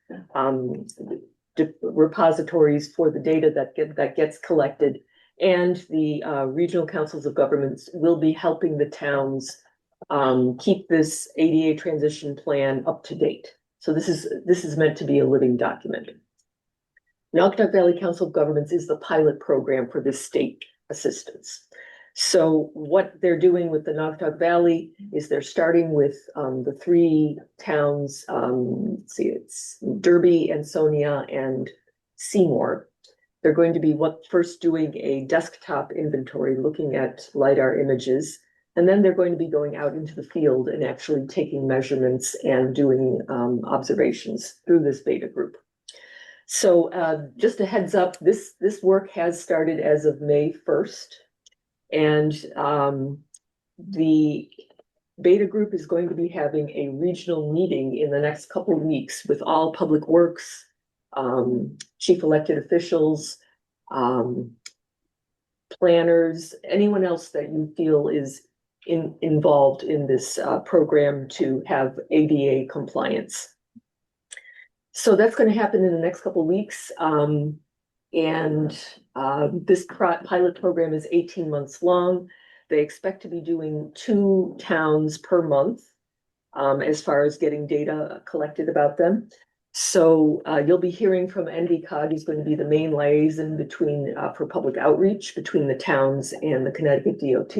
repositories for the data that gets collected, and the regional councils of governments will be helping the towns keep this ADA transition plan up to date. So this is meant to be a living document. Naugatuck Valley Council of Governments is the pilot program for this state assistance. So what they're doing with the Naugatuck Valley is they're starting with the 3 towns, let's see, it's Derby, Ansonia, and Seymour. They're going to be first doing a desktop inventory, looking at LiDAR images, and then they're going to be going out into the field and actually taking measurements and doing observations through this beta group. So just a heads up, this work has started as of May 1st. And the beta group is going to be having a regional meeting in the next couple of weeks with all public works, chief elected officials, planners, anyone else that you feel is involved in this program to have ADA compliance. So that's going to happen in the next couple of weeks. This pilot program is 18 months long. They expect to be doing 2 towns per month as far as getting data collected about them. So you'll be hearing from NVCOG. He's going to be the main liaison between for public outreach between the towns and the Connecticut DOT.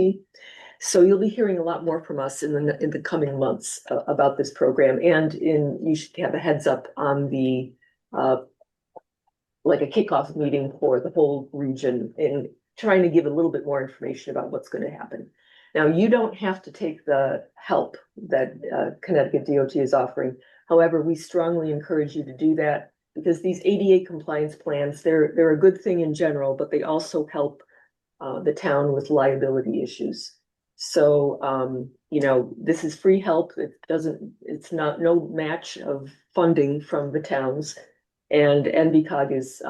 So you'll be hearing a lot more from us in the coming months about this program, and you should have a heads up on the like a kickoff meeting for the whole region and trying to give a little bit more information about what's going to happen. Now, you don't have to take the help that Connecticut DOT is offering. However, we strongly encourage you to do that because these ADA compliance plans, they're a good thing in general, but they also help the town with liability issues. So, you know, this is free help. It's no match of funding from the towns, and NVCOG is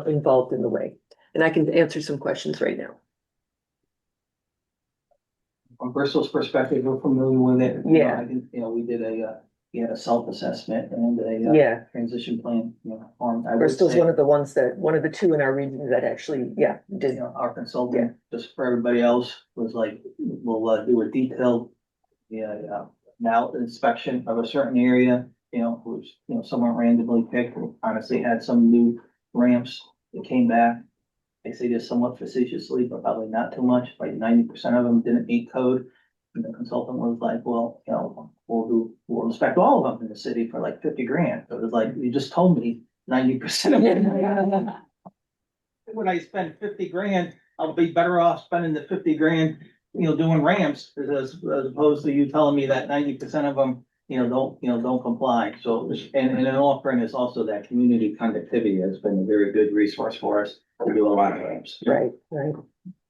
involved in the way. And I can answer some questions right now. From Bristol's perspective, we're familiar with it. Yeah. We did a self-assessment and a transition plan. Bristol's one of the 2 in our region that actually, did. Our consultant, just for everybody else, was like, we'll do a detailed, now inspection of a certain area, which, someone randomly picked. We honestly had some new ramps that came back. I say this somewhat facetiously, but probably not too much, like 90% of them didn't meet code. And the consultant was like, well, you know, we'll inspect all of them in the city for like 50 grand. So it was like, you just told me 90% of them. When I spend 50 grand, I'll be better off spending the 50 grand, you know, doing ramps as opposed to you telling me that 90% of them, don't comply. So, and in all fairness, also that community conductivity has been a very good resource for us to do a lot of ramps. Right, right.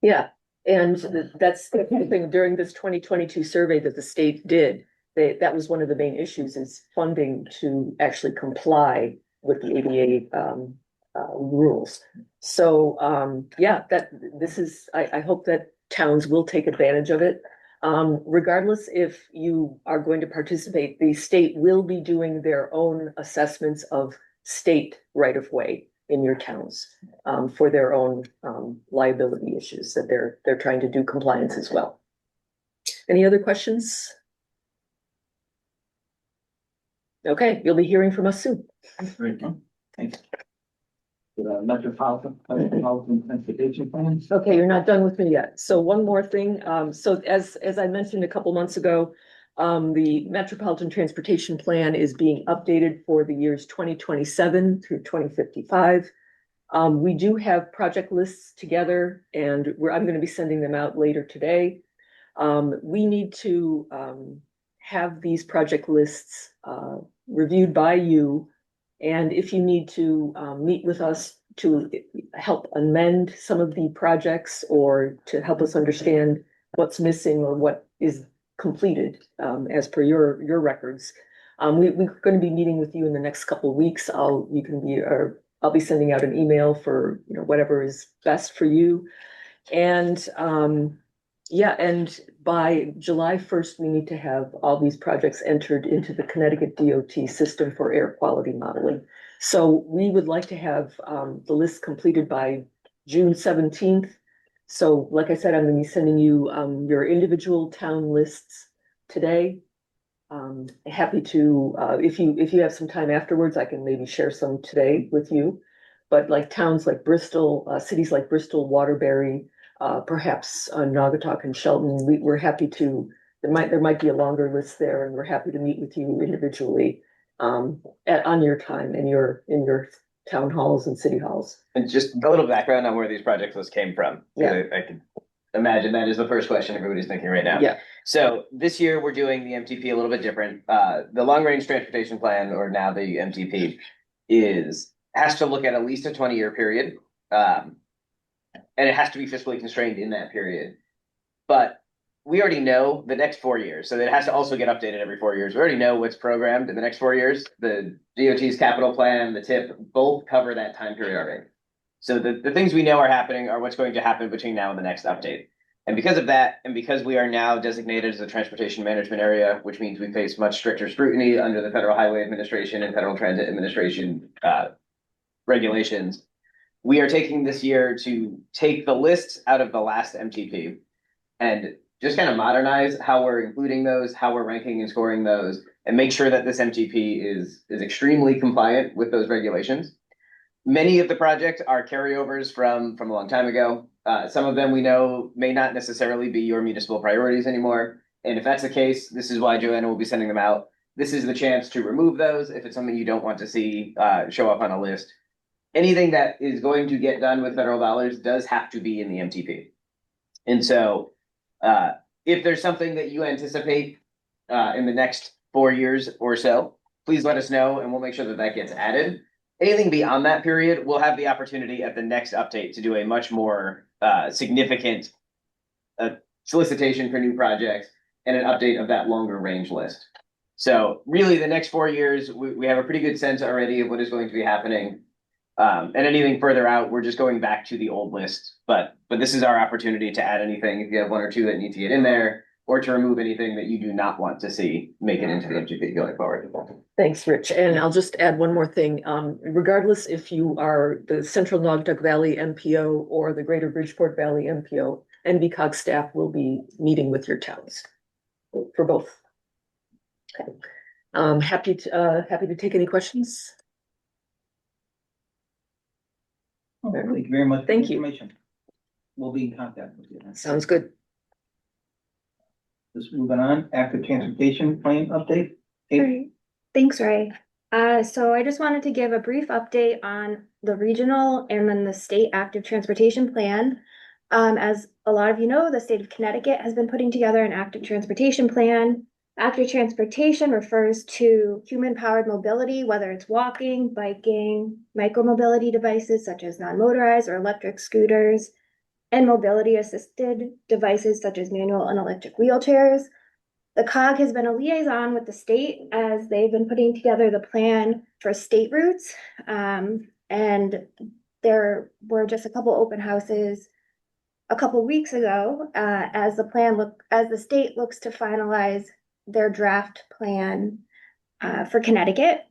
Yeah, and that's the thing during this 2022 survey that the state did. That was one of the main issues is funding to actually comply with the ADA rules. So, yeah, I hope that towns will take advantage of it. Regardless if you are going to participate, the state will be doing their own assessments of state right of way in your towns, for their own, liability issues that they're trying to do compliance as well. Any other questions? Okay, you'll be hearing from us soon. Thanks. Metropolitan transportation plans. Okay, you're not done with me yet. So one more thing. So as I mentioned a couple months ago, the Metropolitan Transportation Plan is being updated for the years 2027 through 2055. We do have project lists together and I'm going to be sending them out later today. We need to have these project lists reviewed by you. And if you need to meet with us to help amend some of the projects or to help us understand what's missing or what is completed as per your records, we're going to be meeting with you in the next couple of weeks. I'll be sending out an email for whatever is best for you. And yeah, and by July 1st, we need to have all these projects entered into the Connecticut DOT system for air quality modeling. So we would like to have the list completed by June 17th. So like I said, I'm going to be sending you your individual town lists today. Happy to, if you have some time afterwards, I can maybe share some today with you. But like towns like Bristol, cities like Bristol, Waterbury, perhaps Naugatuck and Shelton, we're happy to, there might be a longer list there and we're happy to meet with you individually on your time in your town halls and city halls. And just a little background on where these project lists came from. Yeah. I can imagine that is the first question everybody's thinking right now. Yeah. So this year we're doing the MTP a little bit different. The long range transportation plan, or now the MTP, has to look at least a 20-year period. And it has to be fiscally constrained in that period. But we already know the next 4 years. So it has to also get updated every 4 years. We already know what's programmed in the next 4 years. The DOT's capital plan, the TIP, both cover that time period already. So the things we know are happening are what's going to happen between now and the next update. And because of that, and because we are now designated as a transportation management area, which means we face much stricter scrutiny under the Federal Highway Administration and Federal Transit Administration regulations, we are taking this year to take the lists out of the last MTP and just kind of modernize how we're including those, how we're ranking and scoring those, and make sure that this MTP is extremely compliant with those regulations. Many of the projects are carryovers from a long time ago. Some of them we know may not necessarily be your municipal priorities anymore. And if that's the case, this is why Joanna will be sending them out. This is the chance to remove those if it's something you don't want to see show up on a list. Anything that is going to get done with federal dollars does have to be in the MTP. And so if there's something that you anticipate in the next 4 years or so, please let us know and we'll make sure that that gets added. Anything beyond that period, we'll have the opportunity at the next update to do a much more significant solicitation for new projects and an update of that longer range list. So really the next 4 years, we have a pretty good sense already of what is going to be happening. And anything further out, we're just going back to the old list. But this is our opportunity to add anything if you have one or two that need to get in there, or to remove anything that you do not want to see make it into the MTP going forward. Thanks, Rich. And I'll just add one more thing. Regardless if you are the Central Naugatuck+Valley MPO or the Greater Bridgeport Valley MPO, NVCOG staff will be meeting with your towns for both. Okay. Happy to take any questions. Okay, thank you very much. for the Thank you. information. We'll be in contact with you. then. Sounds good. Just moving on, active transportation plan update. Kate? Great. Thanks, Ray. So I just wanted to give a brief update on the regional and then the state active transportation plan. As a lot of you know, the state of Connecticut has been putting together an active transportation plan. Active transportation refers to human-powered mobility, whether it's walking, biking, micromobility devices such as non-motorized or electric scooters, and mobility-assisted devices such as manual and electric wheelchairs. The COG has been a liaison with the state as they've been putting together the plan for state routes. And there were just a couple open houses a couple weeks ago, as the state looks to finalize their draft plan for Connecticut.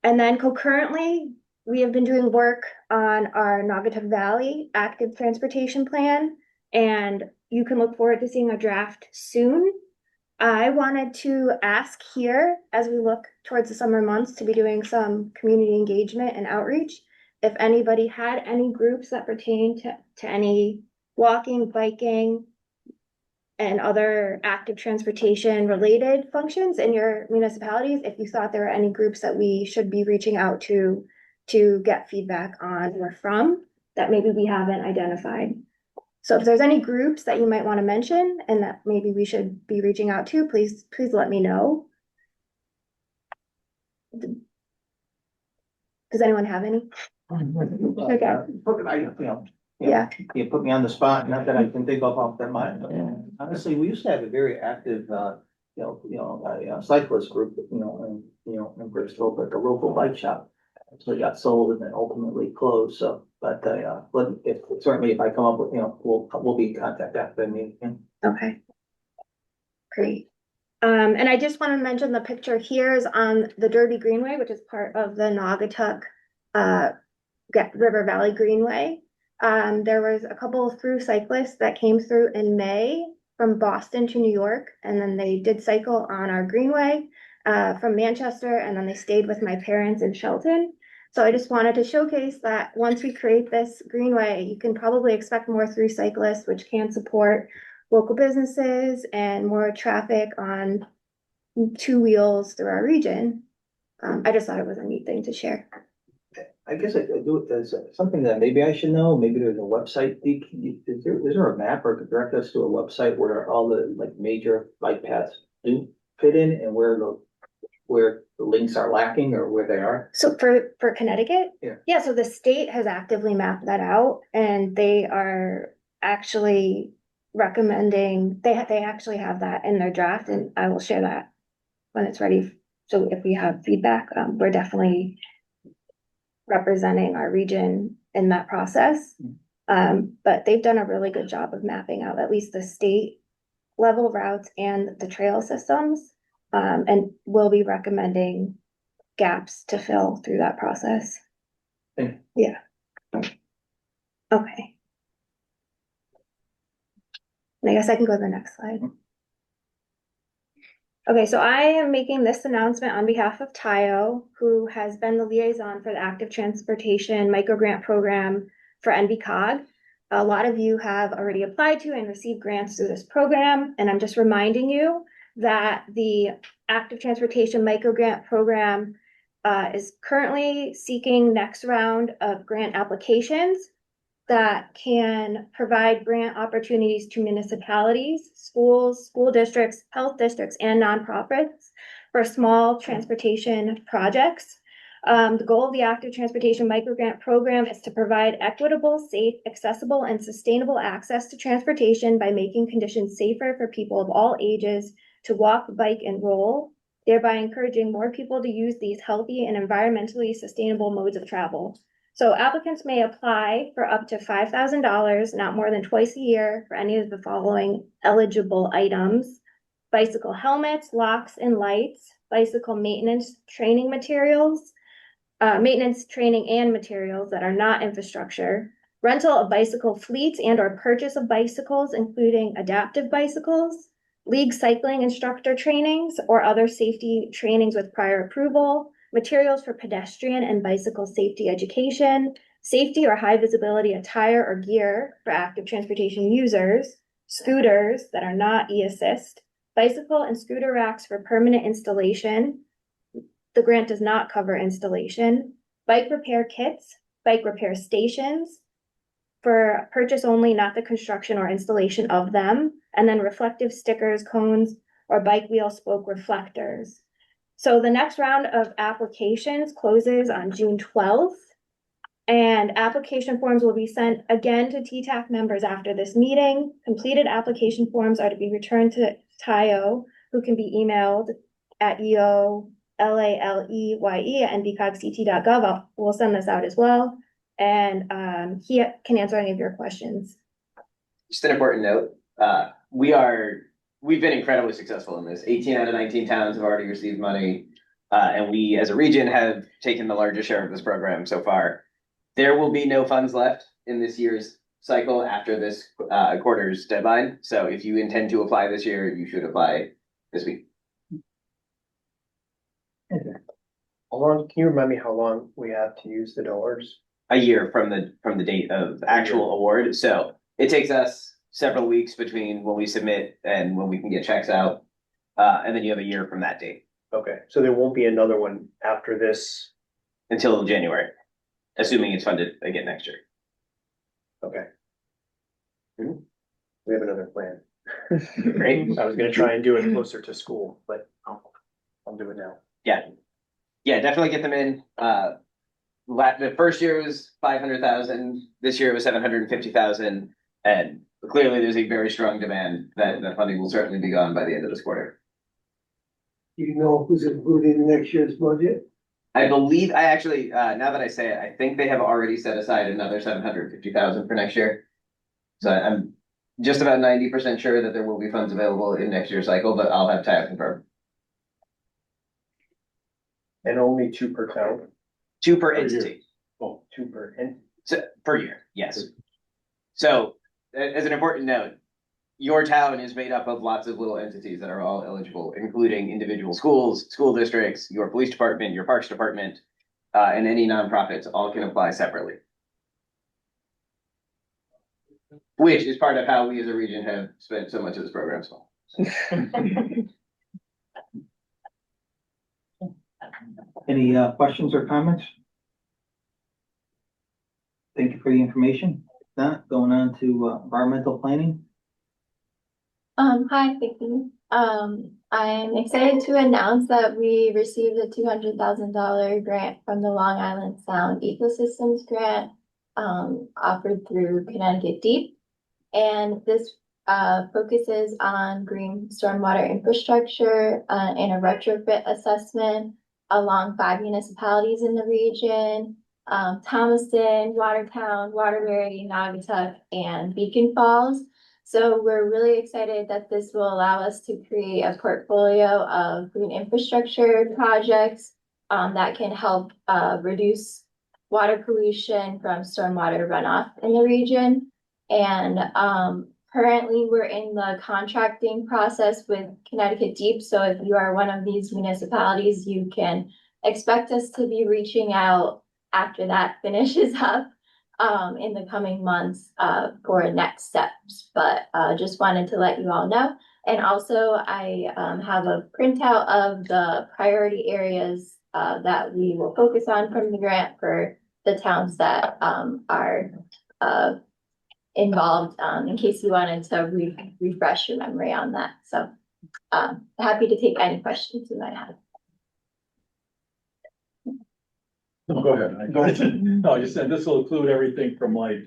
And then concurrently, we have been doing work on our Naugatuck+Valley active transportation plan, and you can look forward to seeing a draft soon. I wanted to ask here, as we look towards the summer months to be doing some community engagement and outreach, if anybody had any groups that pertain to any walking, biking, and other active transportation related functions in your municipalities, if you thought there were any groups that we should be reaching out to get feedback on or from that maybe we haven't identified. So if there's any groups that you might want to mention and that maybe we should be reaching out to, please let me know. Does anyone have any? Yeah, you put me on the spot, not that I can think off that mind. Honestly, we used to have a very active, cyclist group, in Bristol, but the local bike shop actually got sold and then ultimately closed, so, but certainly if I come up with, we'll be in contact after the meeting. Okay. Great. And I just want to mention the picture here is on the Derby Greenway, which is part of the Naugatuck River Valley Greenway. There was a couple of through cyclists that came through in May from Boston to New York, and then they did cycle on our Greenway from Manchester, and then they stayed with my parents in Shelton. So I just wanted to showcase that once we create this Greenway, you can probably expect more through cyclists, which can support local businesses and more traffic on two wheels through our region. I just thought it was a neat thing to share. I guess I do it as something that maybe I should know. Maybe there's a website. Is there a map or direct us to a website where all the major bike paths do fit in and where the links are lacking or where they are? So for Connecticut? Yeah. So the state has actively mapped that out, and they are actually recommending, they actually have that in their draft, and I will share that when it's ready. So if we have feedback, we're definitely representing our region in that process. But they've done a really good job of mapping out at least the state level routes and the trail systems, and we'll be recommending gaps to fill through that process. Yeah. Okay. And I guess I can go to the next slide. Okay, so I am making this announcement on behalf of Tayo, who has been the liaison for the Active Transportation Microgrant Program for NVCOG. A lot of you have already applied to and received grants through this program, and I'm just reminding you that the Active Transportation Microgrant Program is currently seeking next round of grant applications that can provide grant opportunities to municipalities, schools, school districts, health districts, and nonprofits for small transportation projects. The goal of the Active Transportation Microgrant Program is to provide equitable, safe, accessible, and sustainable access to transportation by making conditions safer for people of all ages to walk, bike, and roll, thereby encouraging more people to use these healthy and environmentally sustainable modes of travel. So applicants may apply for up to $5,000, not more than twice a year, for any of the following eligible items: bicycle helmets, locks and lights, bicycle maintenance training materials, maintenance training and materials that are not infrastructure, rental of bicycle fleets and or purchase of bicycles, including adaptive bicycles, league cycling instructor trainings or other safety trainings with prior approval, materials for pedestrian and bicycle safety education, safety or high visibility attire or gear for active transportation users, scooters that are not e-assist, bicycle and scooter racks for permanent installation. The grant does not cover installation, bike repair kits, bike repair stations for purchase only, not the construction or installation of them, and then reflective stickers, cones, or bike wheel spoke reflectors. So the next round of applications closes on June 12th. And application forms will be sent again to TTAC members after this meeting. Completed application forms are to be returned to Tayo, who can be emailed at eolaleye@nvcogct.gov. We'll send this out as well. And he can answer any of your questions. Just an important note, we've been incredibly successful in this. 18 out of 19 towns have already received money. And we as a region have taken the largest share of this program so far. There will be no funds left in this year's cycle after this quarter's deadline. So if you intend to apply this year, you should apply this week. How long, can you remind me how long we have to use the dollars? A year from the date of actual award. So it takes us several weeks between when we submit and when we can get checks out. And then you have a year from that date. Okay, so there won't be another one after this? Until January, assuming it's funded again next year. Okay. We have another plan. Great. I was gonna try and do it closer to school, but I'll do it now. Yeah. Yeah, definitely get them in. The first year was 500,000. This year it was 750,000. And clearly there's a very strong demand that the funding will certainly be gone by the end of this quarter. Do you know who's included in next year's budget? I believe, I actually, now that I say it, I think they have already set aside another 750,000 for next year. So I'm just about 90% sure that there will be funds available in next year's cycle, but I'll have Ty confirm. And only 2 per town? 2 per entity. Oh, 2 per entity. So, per year, yes. So as an important note, your town is made up of lots of little entities that are all eligible, including individual schools, school districts, your police department, your parks department, and any nonprofits all can apply separately. Which is part of how we as a region have spent so much of this program. So. Any questions or comments? Thank you for the information. Not going on to environmental planning. Hi, Vicky. I'm excited to announce that we received a $200,000 grant from the Long Island Sound Ecosystems Grant, offered through Connecticut Deep. And this focuses on green stormwater infrastructure and a retrofit assessment along 5 municipalities in the region, Thomaston, Watertown, Waterbury, Naugatuck, and Beacon Falls. So we're really excited that this will allow us to create a portfolio of green infrastructure projects that can help reduce water pollution from stormwater runoff in the region. And currently we're in the contracting process with Connecticut Deep. So if you are one of these municipalities, you can expect us to be reaching out after that finishes up in the coming months for next steps, but just wanted to let you all know. And also I have a printout of the priority areas that we will focus on from the grant for the towns that are involved, in case you wanted to refresh your memory on that. So happy to take any questions you might have. No, go ahead. Go ahead. No, I just said this will include everything from like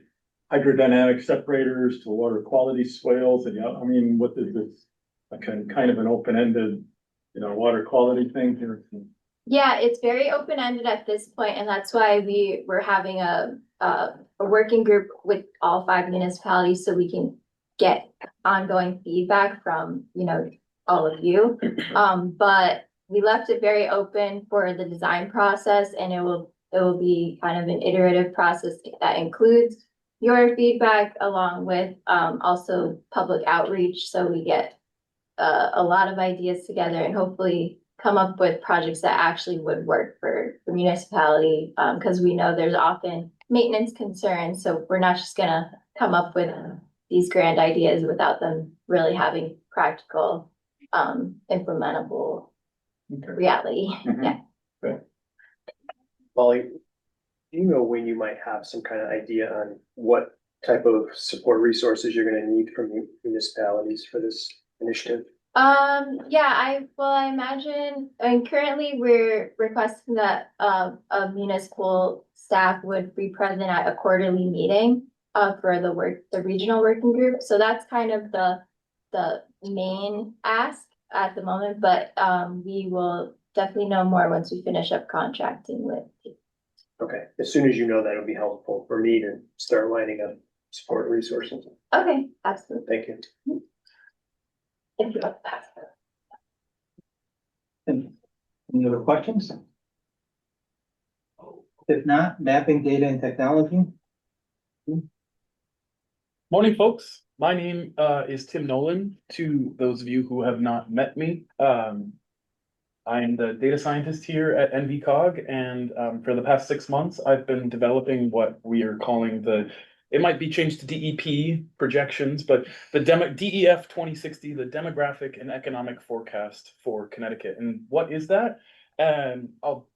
hydrodynamic separators to water quality swales. And I mean, what is this? A kind of an open-ended, water quality thing here. Yeah, it's very open-ended at this point, and that's why we're having a working group with all 5 municipalities so we can get ongoing feedback from, all of you. But we left it very open for the design process, and it will be kind of an iterative process that includes your feedback along with also public outreach. So we get a lot of ideas together, and hopefully come up with projects that actually would work for the municipality, because we know there's often maintenance concerns, so we're not just gonna come up with these grand ideas without them really having practical, implementable reality. Yeah. Molly, do you know when you might have some kind of idea on what type of support resources you're gonna need from municipalities for this initiative? Yeah, I imagine, currently we're requesting that, a municipal staff would be present at a quarterly meeting, for the regional working group. So that's kind of the main ask at the moment, but, we will definitely know more once we finish up contracting with. Okay, as soon as you know that, it'll be helpful for me to start lining up support resources. Okay, absolutely. Thank you. Thank you. Any other questions? If not, mapping data and technology. Morning, folks. My name is Tim Nolan. To those of you who have not met me, I'm the data scientist here at NVCOG, and for the past 6 months, I've been developing what we are calling it might be changed to DEP projections, but the DEF 2060, the demographic and economic forecast for Connecticut. And what is that? And I'll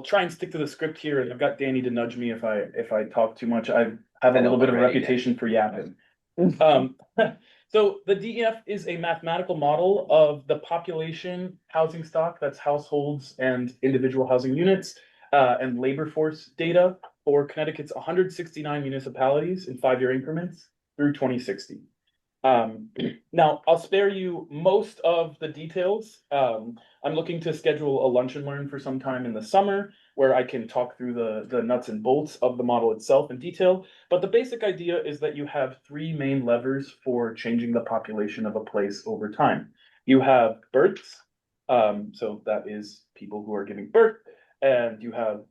try and stick to the script here, and I've got Danny to nudge me if I talk too much. I have a little bit of a reputation for yapping. So the DEF is a mathematical model of the population housing stock, that's households and individual housing units, and labor force data for Connecticut's 169 municipalities in 5-year increments through 2060. Now, I'll spare you most of the details. I'm looking to schedule a lunch and learn for some time in the summer where I can talk through the nuts and bolts of the model itself in detail. But the basic idea is that you have 3 main levers for changing the population of a place over time. You have births, so that is people who are giving birth, and you have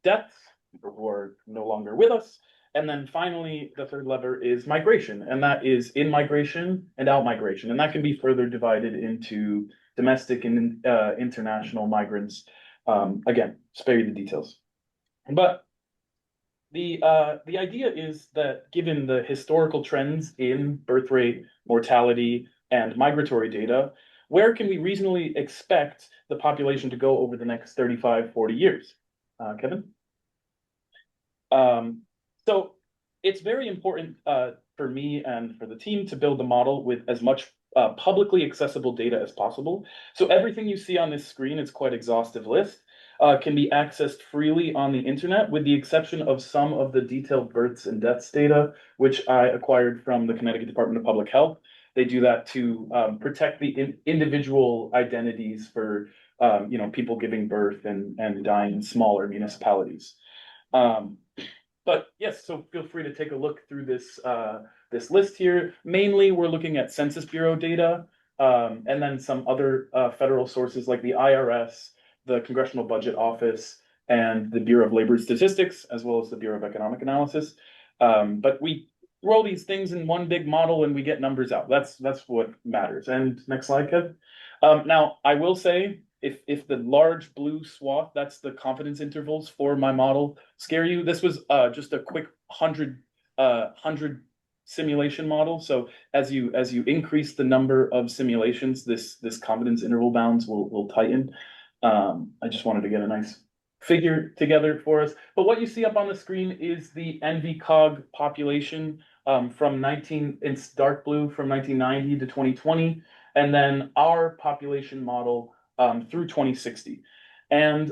deaths, people who are no longer with us. And then finally, the third lever is migration, and that is in migration and out migration. And that can be further divided into domestic and international migrants. Again, spare you the details. But the idea is that given the historical trends in birth rate, mortality, and migratory data, where can we reasonably expect the population to go over the next 35, 40 years? Kevin? So it's very important for me and for the team to build the model with as much publicly accessible data as possible. So everything you see on this screen, it's quite exhaustive list, can be accessed freely on the internet, with the exception of some of the detailed births and deaths data, which I acquired from the Connecticut Department of Public Health. They do that to protect the individual identities for people giving birth and dying in smaller municipalities. But yes, so feel free to take a look through this this list here. Mainly, we're looking at Census Bureau data, and then some other federal sources like the IRS, the Congressional Budget Office, and the Bureau of Labor Statistics, as well as the Bureau of Economic Analysis. But we throw these things in one big model and we get numbers out. That's what matters. And next slide, Kev. Now, I will say, if the large blue swath, that's the confidence intervals for my model, scare you, this was just a quick 100 simulation model. So as you increase the number of simulations, this confidence interval bounds will tighten. I just wanted to get a nice figure together for us. But what you see up on the screen is the NVCOG population in dark blue from 1990 to 2020, and then our population model through 2060. And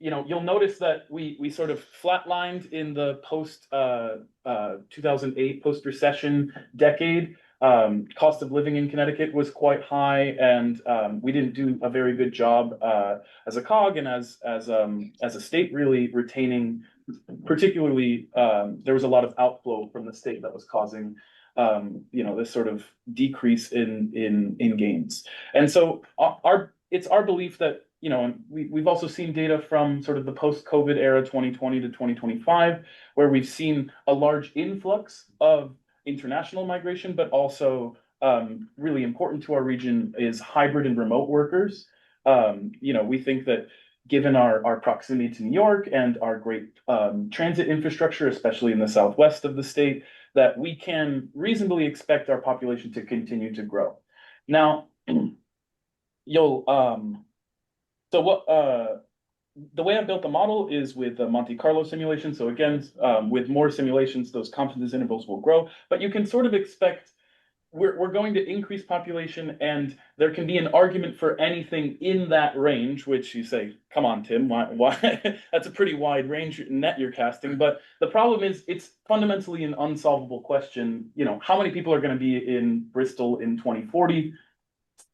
you'll notice that we sort of flatlined in the post 2008 post-recession decade. Cost of living in Connecticut was quite high, and we didn't do a very good job as a COG and as a state really retaining. Particularly, there was a lot of outflow from the state that was causing this sort of decrease in gains. And so it's our belief that, we've also seen data from sort of the post-COVID era, 2020 to 2025, where we've seen a large influx of international migration, but also really important to our region is hybrid and remote workers. We think that given our proximity to New York and our great transit infrastructure, especially in the southwest of the state, that we can reasonably expect our population to continue to grow. Now, the way I built the model is with a Monte Carlo simulation. So again, with more simulations, those confidence intervals will grow, but you can sort of expect we're going to increase population, and there can be an argument for anything in that range, which you say, come on, Tim, why? That's a pretty wide range net you're casting. But the problem is it's fundamentally an unsolvable question. How many people are going to be in Bristol in 2040?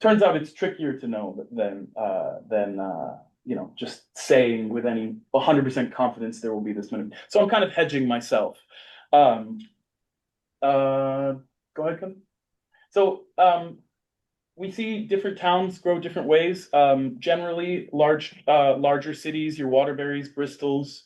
Turns out it's trickier to know than just saying with any 100% confidence there will be this many. So I'm kind of hedging myself. Go ahead, Kevin. So we see different towns grow different ways. Generally, larger cities, your Waterburys, Bristols,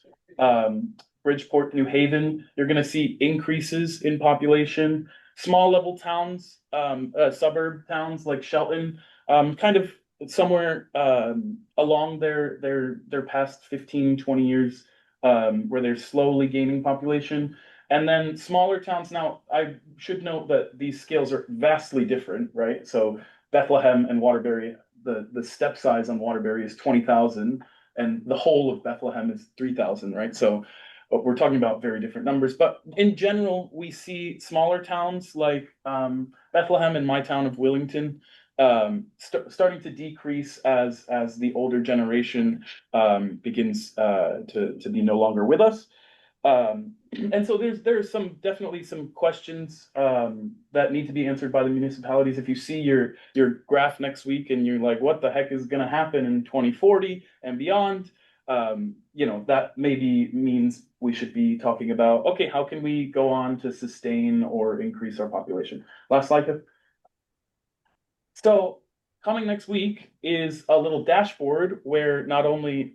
Bridgeport, New Haven, you're going to see increases in population. Small level towns, suburb towns like Shelton, kind of somewhere along their past 15, 20 years, where they're slowly gaining population. And then smaller towns. Now, I should note that these scales are vastly different, right? So Bethlehem and Waterbury, the step size on Waterbury is 20,000, and the whole of Bethlehem is 3,000, right? So we're talking about very different numbers. But in general, we see smaller towns like Bethlehem and my town of Willington starting to decrease as the older generation begins to be no longer with us. And so there's definitely some questions that need to be answered by the municipalities. If you see your graph next week and you're like, what the heck is going to happen in 2040 and beyond? That maybe means we should be talking about, okay, how can we go on to sustain or increase our population? Last slide, Kev. So coming next week is a little dashboard where not only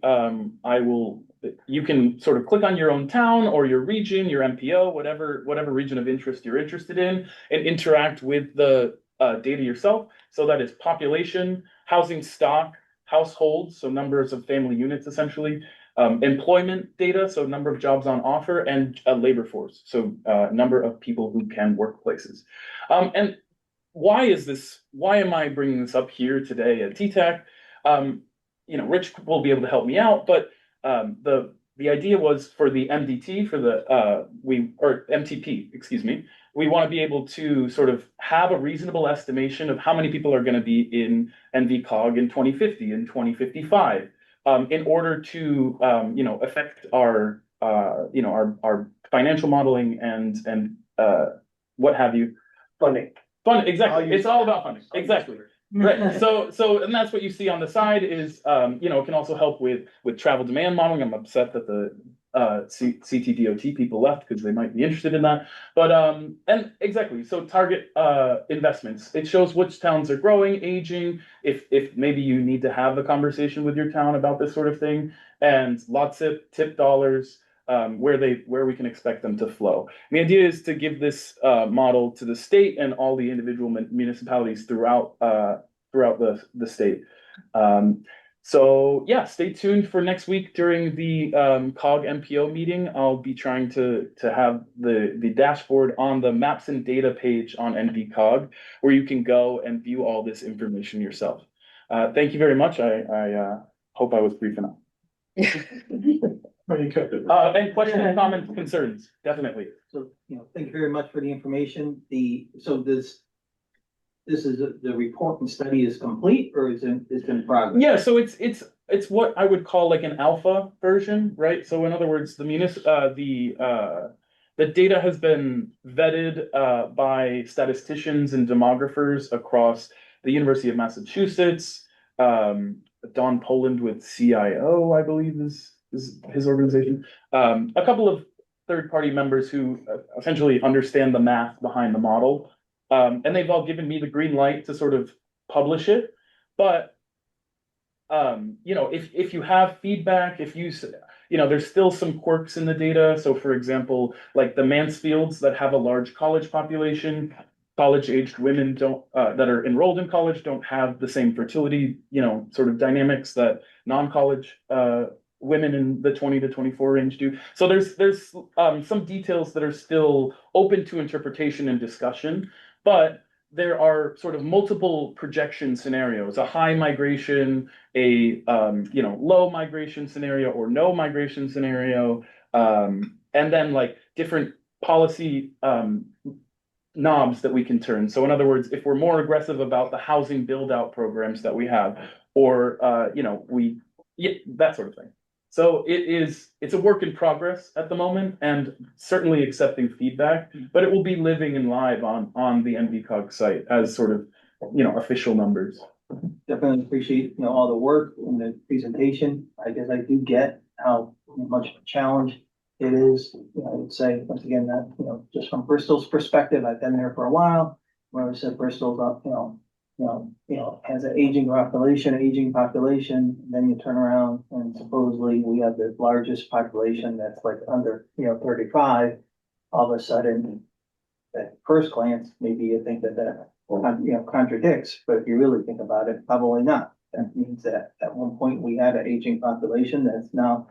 you can sort of click on your own town or your region, your MPO, whatever region of interest you're interested in, and interact with the data yourself. So that is population, housing stock, households, so numbers of family units essentially, employment data, so number of jobs on offer, and a labor force, so number of people who can work places. And why am I bringing this up here today at TTAC? Rich will be able to help me out, but the idea was for the MDT, MTP, excuse me, we want to be able to sort of have a reasonable estimation of how many people are going to be in NVCOG in 2050 and 2055, in order to affect our financial modeling and what have you. Funding. Exactly. It's all about funding. Exactly. Right. So, and that's what you see on the side is, it can also help with travel demand modeling. I'm upset that the CTDOT people left because they might be interested in that. But, and exactly. So target investments. It shows which towns are growing, aging, if maybe you need to have a conversation with your town about this sort of thing, and lots of tip dollars. Where we can expect them to flow. The idea is to give this model to the state and all the individual municipalities throughout the state. So yeah, stay tuned for next week during the COG MPO meeting. I'll be trying to have the dashboard on the maps and data page on NVCOG, where you can go and view all this information yourself. Thank you very much. I hope I was brief enough. You kept it. And questions, comments, concerns, definitely. So, thank you very much for the information. This is the report and study is complete, or it's in progress? Yeah, so it's what I would call like an alpha version, right? So in other words, the data has been vetted by statisticians and demographers across the University of Massachusetts. Don Poland with CIO, I believe is his organization. A couple of third-party members who essentially understand the math behind the model. And they've all given me the green light to sort of publish it. But, if you have feedback, there's still some quirks in the data. So for example, like the Mansfields that have a large college population, college-aged women that are enrolled in college don't have the same fertility, sort of dynamics that non-college women in the 20 to 24 range do. So there's some details that are still open to interpretation and discussion, but there are sort of multiple projection scenarios: a high migration, a low migration scenario, or no migration scenario, and then like different policy knobs that we can turn. So in other words, if we're more aggressive about the housing build out programs that we have, or that sort of thing. So it's a work in progress at the moment, and certainly accepting feedback, but it will be living and live on the NVCOG site as sort of official numbers. Definitely appreciate, all the work and the presentation. I guess I do get how much of a challenge it is. I would say, once again, that, just from Bristol's perspective, I've been there for a while, where I said Bristol's up, has an aging population, then you turn around and supposedly we have the largest population that's like under, 35. All of a sudden, at first glance, maybe you think that contradicts, but if you really think about it, probably not. That means that at one point we had an aging population that's now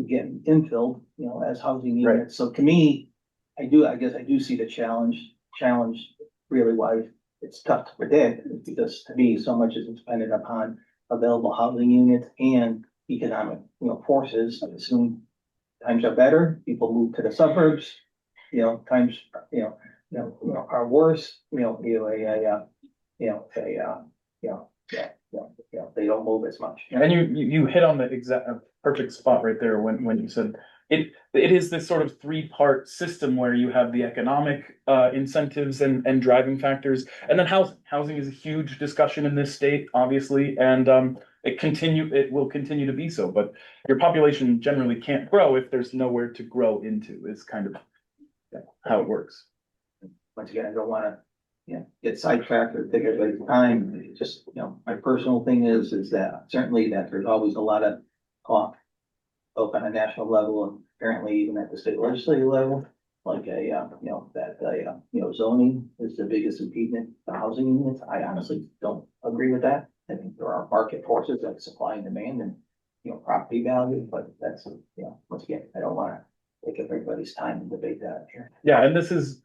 getting infilled, as housing units. So to me, I guess I do see the challenge really why it's tough to predict, because to me, so much is dependent upon available housing units and economic, forces. I assume times are better, people move to the suburbs, times, are worse, they don't move as much. And you hit on the exact perfect spot right there when you said it is this sort of three-part system where you have the economic incentives and driving factors, and then housing is a huge discussion in this state, obviously, and it will continue to be so. But your population generally can't grow if there's nowhere to grow into, is kind of how it works. Once again, I don't wanna, get sidetracked or take everybody's time. It's just, my personal thing is that certainly that there's always a lot of talk both on a national level and apparently even at the state legislative level, like zoning is the biggest impediment to housing units. I honestly don't agree with that. I think there are market forces like supply and demand and, property value, but that's, once again, I don't wanna take everybody's time and debate that here. Yeah, and this is,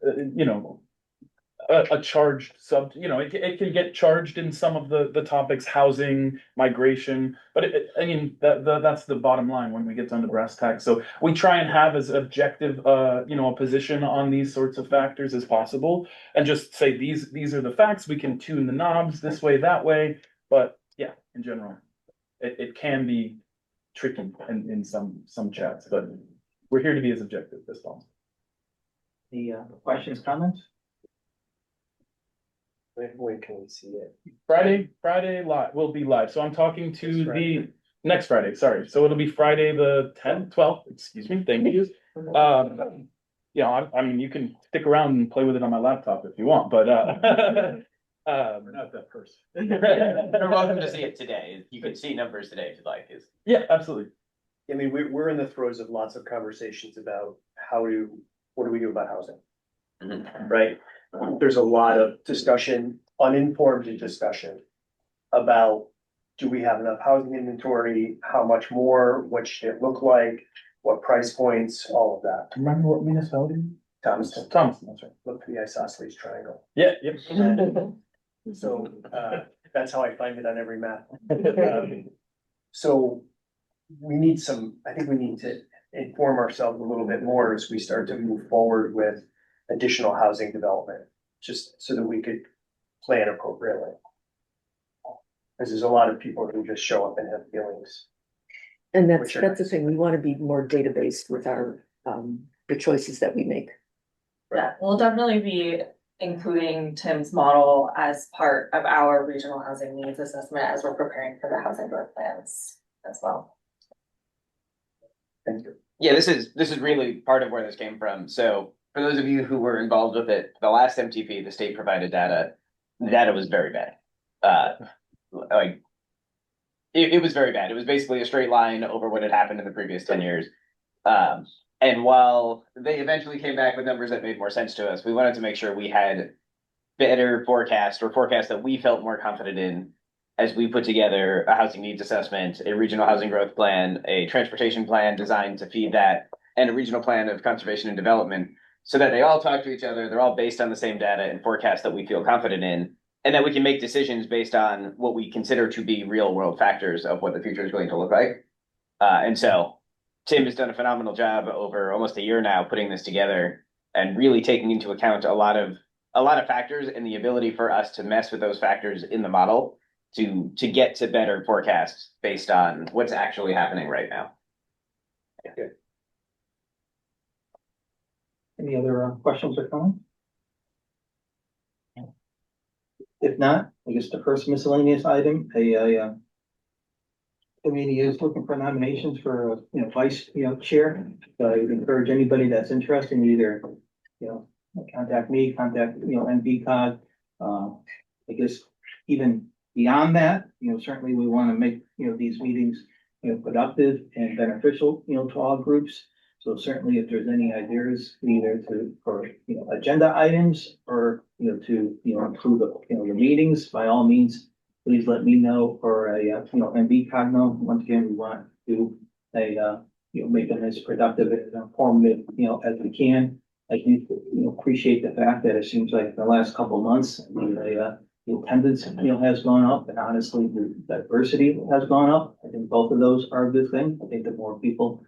a charged it can get charged in some of the topics: housing, migration, but that's the bottom line when we get down to brass tacks. So we try and have as objective a position on these sorts of factors as possible, and just say these are the facts. We can tune the knobs this way, that way, but yeah, in general, it can be tricky in some chats, but we're here to be as objective as possible. The questions, comments? When can we see it? Friday live, will be live. So I'm talking to the next Friday, sorry. So it'll be Friday the 10th, 12th, excuse me, thank you. I mean, you can stick around and play with it on my laptop if you want, but we're not that person. You're welcome to see it today. You can see numbers today if you'd like. Yeah, absolutely. I mean, we're in the throes of lots of conversations about what do we do about housing? Right? There's a lot of discussion, uninformed discussion about, do we have enough housing inventory? How much more? What should it look like? What price points? All of that. Remember what municipality? Thompson, that's right. Look for the isosceles triangle. Yeah, yep. So that's how I find it on every map. So I think we need to inform ourselves a little bit more as we start to move forward with additional housing development, just so that we could plan appropriately. Because there's a lot of people who just show up and have feelings. And that's the thing, we want to be more data-based with our, the choices that we make. Yeah, we'll definitely be including Tim's model as part of our regional housing needs assessment as we're preparing for the housing growth plans as well. Thank you. Yeah, this is really part of where this came from. So for those of you who were involved with it, the last MTP, the state provided data. The data was very bad. It was very bad. It was basically a straight line over what had happened in the previous 10 years. And while they eventually came back with numbers that made more sense to us, we wanted to make sure we had better forecast or forecast that we felt more confident in as we put together a housing needs assessment, a regional housing growth plan, a transportation plan designed to feed that, and a regional plan of conservation and development, so that they all talk to each other. They're all based on the same data and forecasts that we feel confident in, and that we can make decisions based on what we consider to be real world factors of what the future is going to look like. And so Tim has done a phenomenal job over almost a year now putting this together and really taking into account a lot of factors and the ability for us to mess with those factors in the model to get to better forecasts based on what's actually happening right now. Any other questions or comments? If not, I guess the first miscellaneous item, committee is looking for nominations for, vice, chair. So I would encourage anybody that's interested in either, contact me, contact, NVCOG. I guess even beyond that, certainly we want to make, these meetings, productive and beneficial, to all groups. So certainly if there's any ideas either for agenda items or, to, improve, your meetings, by all means, please let me know or NVCOG know. Once again, we want to make them as productive and informative, as we can. I do, appreciate the fact that it seems like the last couple of months, the attendance, has gone up, and honestly, the diversity has gone up. I think both of those are a good thing. I think the more people,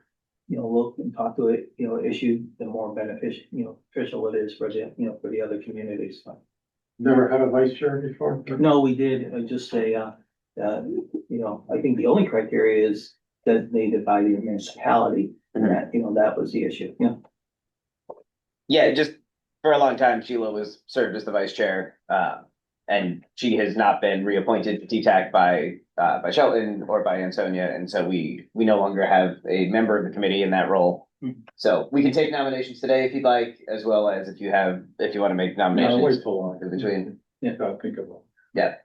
look and talk to it, issue, the more beneficial, official it is for the, for the other communities. Never had a vice chair before? No, we did, just say, I think the only criteria is designated by the municipality, and that, that was the issue, Yeah, just for a long time, Sheila served as the vice chair, and she has not been reappointed to TTAC by Shelton or by Ansonia, and so we no longer have a member of the committee in that role. So we can take nominations today if you'd like, as well as if you want to make nominations. Wait till long. In between. Yeah, I'll think of it. Yeah.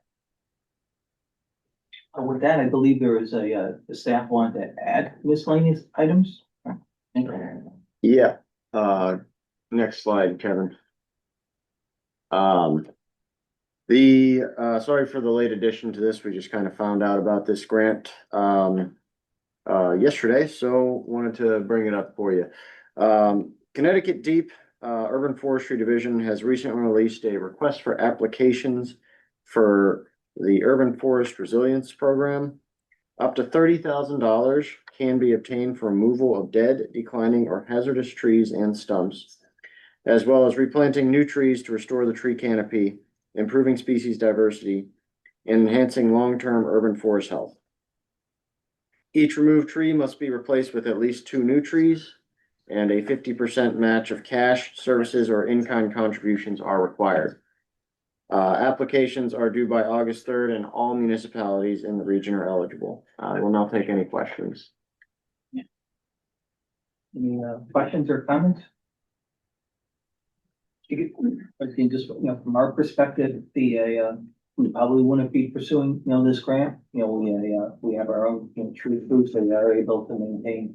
With that, I believe there is the staff want to add miscellaneous items. Yeah, next slide, Kevin. Sorry for the late addition to this. We just kind of found out about this grant yesterday, so wanted to bring it up for you. Connecticut Deep Urban Forestry Division has recently released a request for applications for the Urban Forest Resilience Program. Up to $30,000 can be obtained for removal of dead, declining, or hazardous trees and stumps, as well as replanting new trees to restore the tree canopy, improving species diversity, and enhancing long-term urban forest health. Each removed tree must be replaced with at least 2 new trees, and a 50% match of cash, services, or in-kind contributions are required. Applications are due by August 3rd, and all municipalities in the region are eligible. I will now take any questions. Any questions or comments? I think just, from our perspective, we probably wouldn't be pursuing, this grant. We have our own, tree crews that are able to maintain,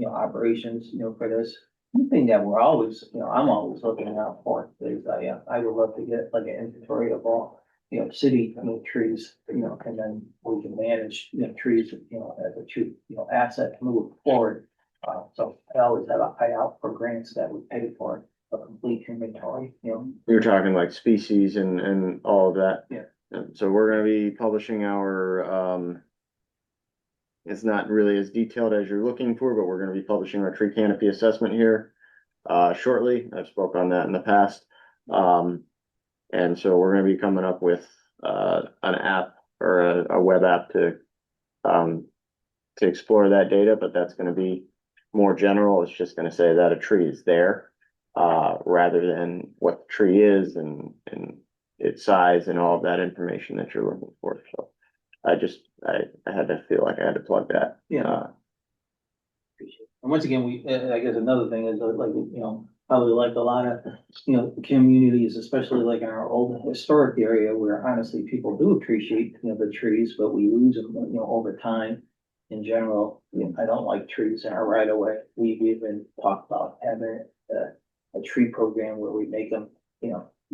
operations, for this. One thing that we're always, I'm always looking out for is, I would love to get like an inventory of all, city, trees, and then we can manage, trees, as a true, asset to move forward. So I always have an eye out for grants that we pay for a complete inventory, You're talking like species and all of that. Yeah. So we're gonna be publishing our, it's not really as detailed as you're looking for, but we're gonna be publishing our tree canopy assessment here shortly. I've spoke on that in the past. And so we're gonna be coming up with an app or a web app to explore that data, but that's gonna be more general. It's just gonna say that a tree is there, rather than what the tree is and its size and all of that information that you're looking for. So I had to feel like I had to plug that. Yeah. And once again, I guess another thing is like, probably like a lot of, communities, especially like in our old historic area where honestly people do appreciate, the trees, but we lose them, over time. In general, I don't like trees in our right of way. We've even talked about having a tree program where we make them,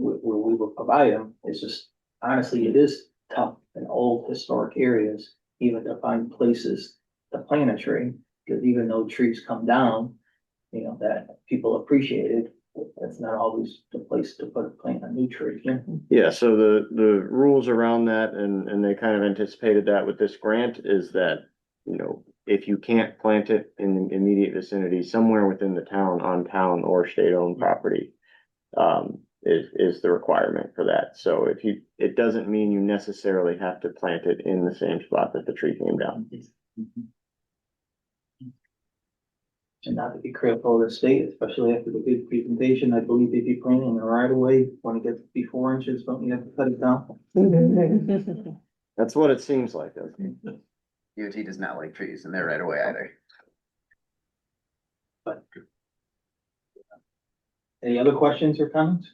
where we will provide them. It's just, honestly, it is tough in old historic areas, even to find places to plant a tree. Because even though trees come down, you know, that people appreciate it, that's not always the place to plant a new tree. Yeah, so the rules around that, and they kind of anticipated that with this grant, is that, you know, if you can't plant it in the immediate vicinity, somewhere within the town, on town or state-owned property, is the requirement for that. So if you, it doesn't mean you necessarily have to plant it in the same spot that the tree came down. And not to be critical of the state, especially after the big presentation, I believe if you plant in the right of way, when it gets to be 4 inches, don't you have to cut it down? That's what it seems like. DOT does not like trees and they're right away either. But any other questions or comments?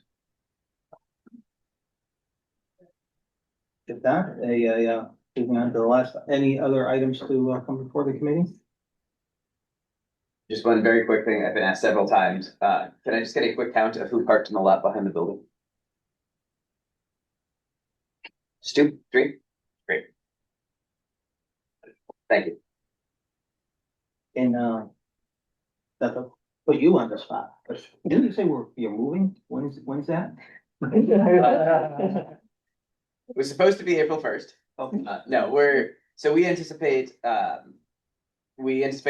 If not, moving on to the last, any other items to come before the committee? Just one very quick thing I've been asked several times. Can I just get a quick count of who parked in the lot behind the building? Just 2, 3? Great. Thank you. And that put you on the spot. Didn't you say you're moving? When's that? It was supposed to be April 1st. No, we anticipate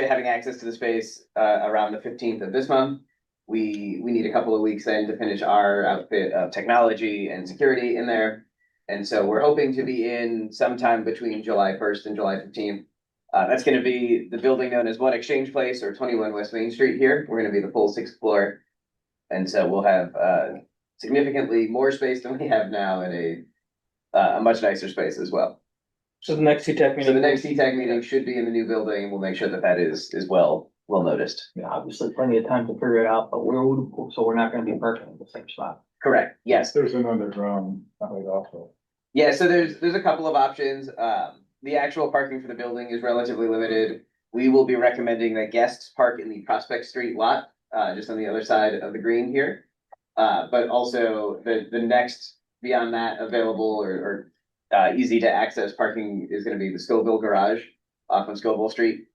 having access to the space around the 15th of this month. We need a couple of weeks then to finish our outfit of technology and security in there. And so we're hoping to be in sometime between July 1st and July 15th. That's going to be the building known as One Exchange Place or 21 West Main Street here. We're going to be the full 6th floor. And so we'll have significantly more space than we have now in a much nicer space as well. So the next TTAC meeting. So the next TTAC meeting should be in the new building, and we'll make sure that that is well noticed. Yeah, obviously plenty of time to figure it out, but so we're not gonna be parking in the same spot. Correct, yes. There's an underground highway also. Yeah, so there's a couple of options. The actual parking for the building is relatively limited. We will be recommending that guests park in the Prospect Street lot, just on the other side of the green here. But also the next beyond that available or easy to access parking is going to be the Scoville Garage off of Scoville Street.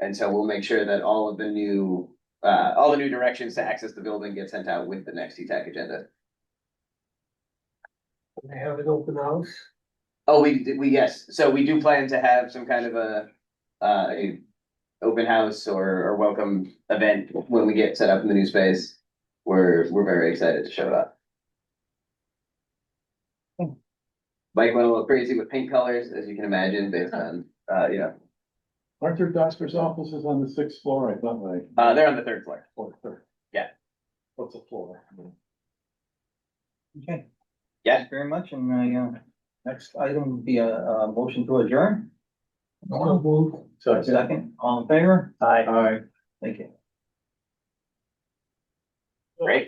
And so we'll make sure that all the new directions to access the building get sent out with the next TTAC agenda. They have an open house. Oh, yes. So we do plan to have some kind of a open house or welcome event when we get set up in the new space. We're very excited to show it up. Mike went a little crazy with paint colors, as you can imagine, based on Aren't there doctor's offices on the 6th floor? I thought like. They're on the 3rd floor. Oh, third. Yeah. What's the floor? Okay. Yeah. Thanks very much, and next item would be a motion to adjourn. Second, all in favor? Aye. Thank you.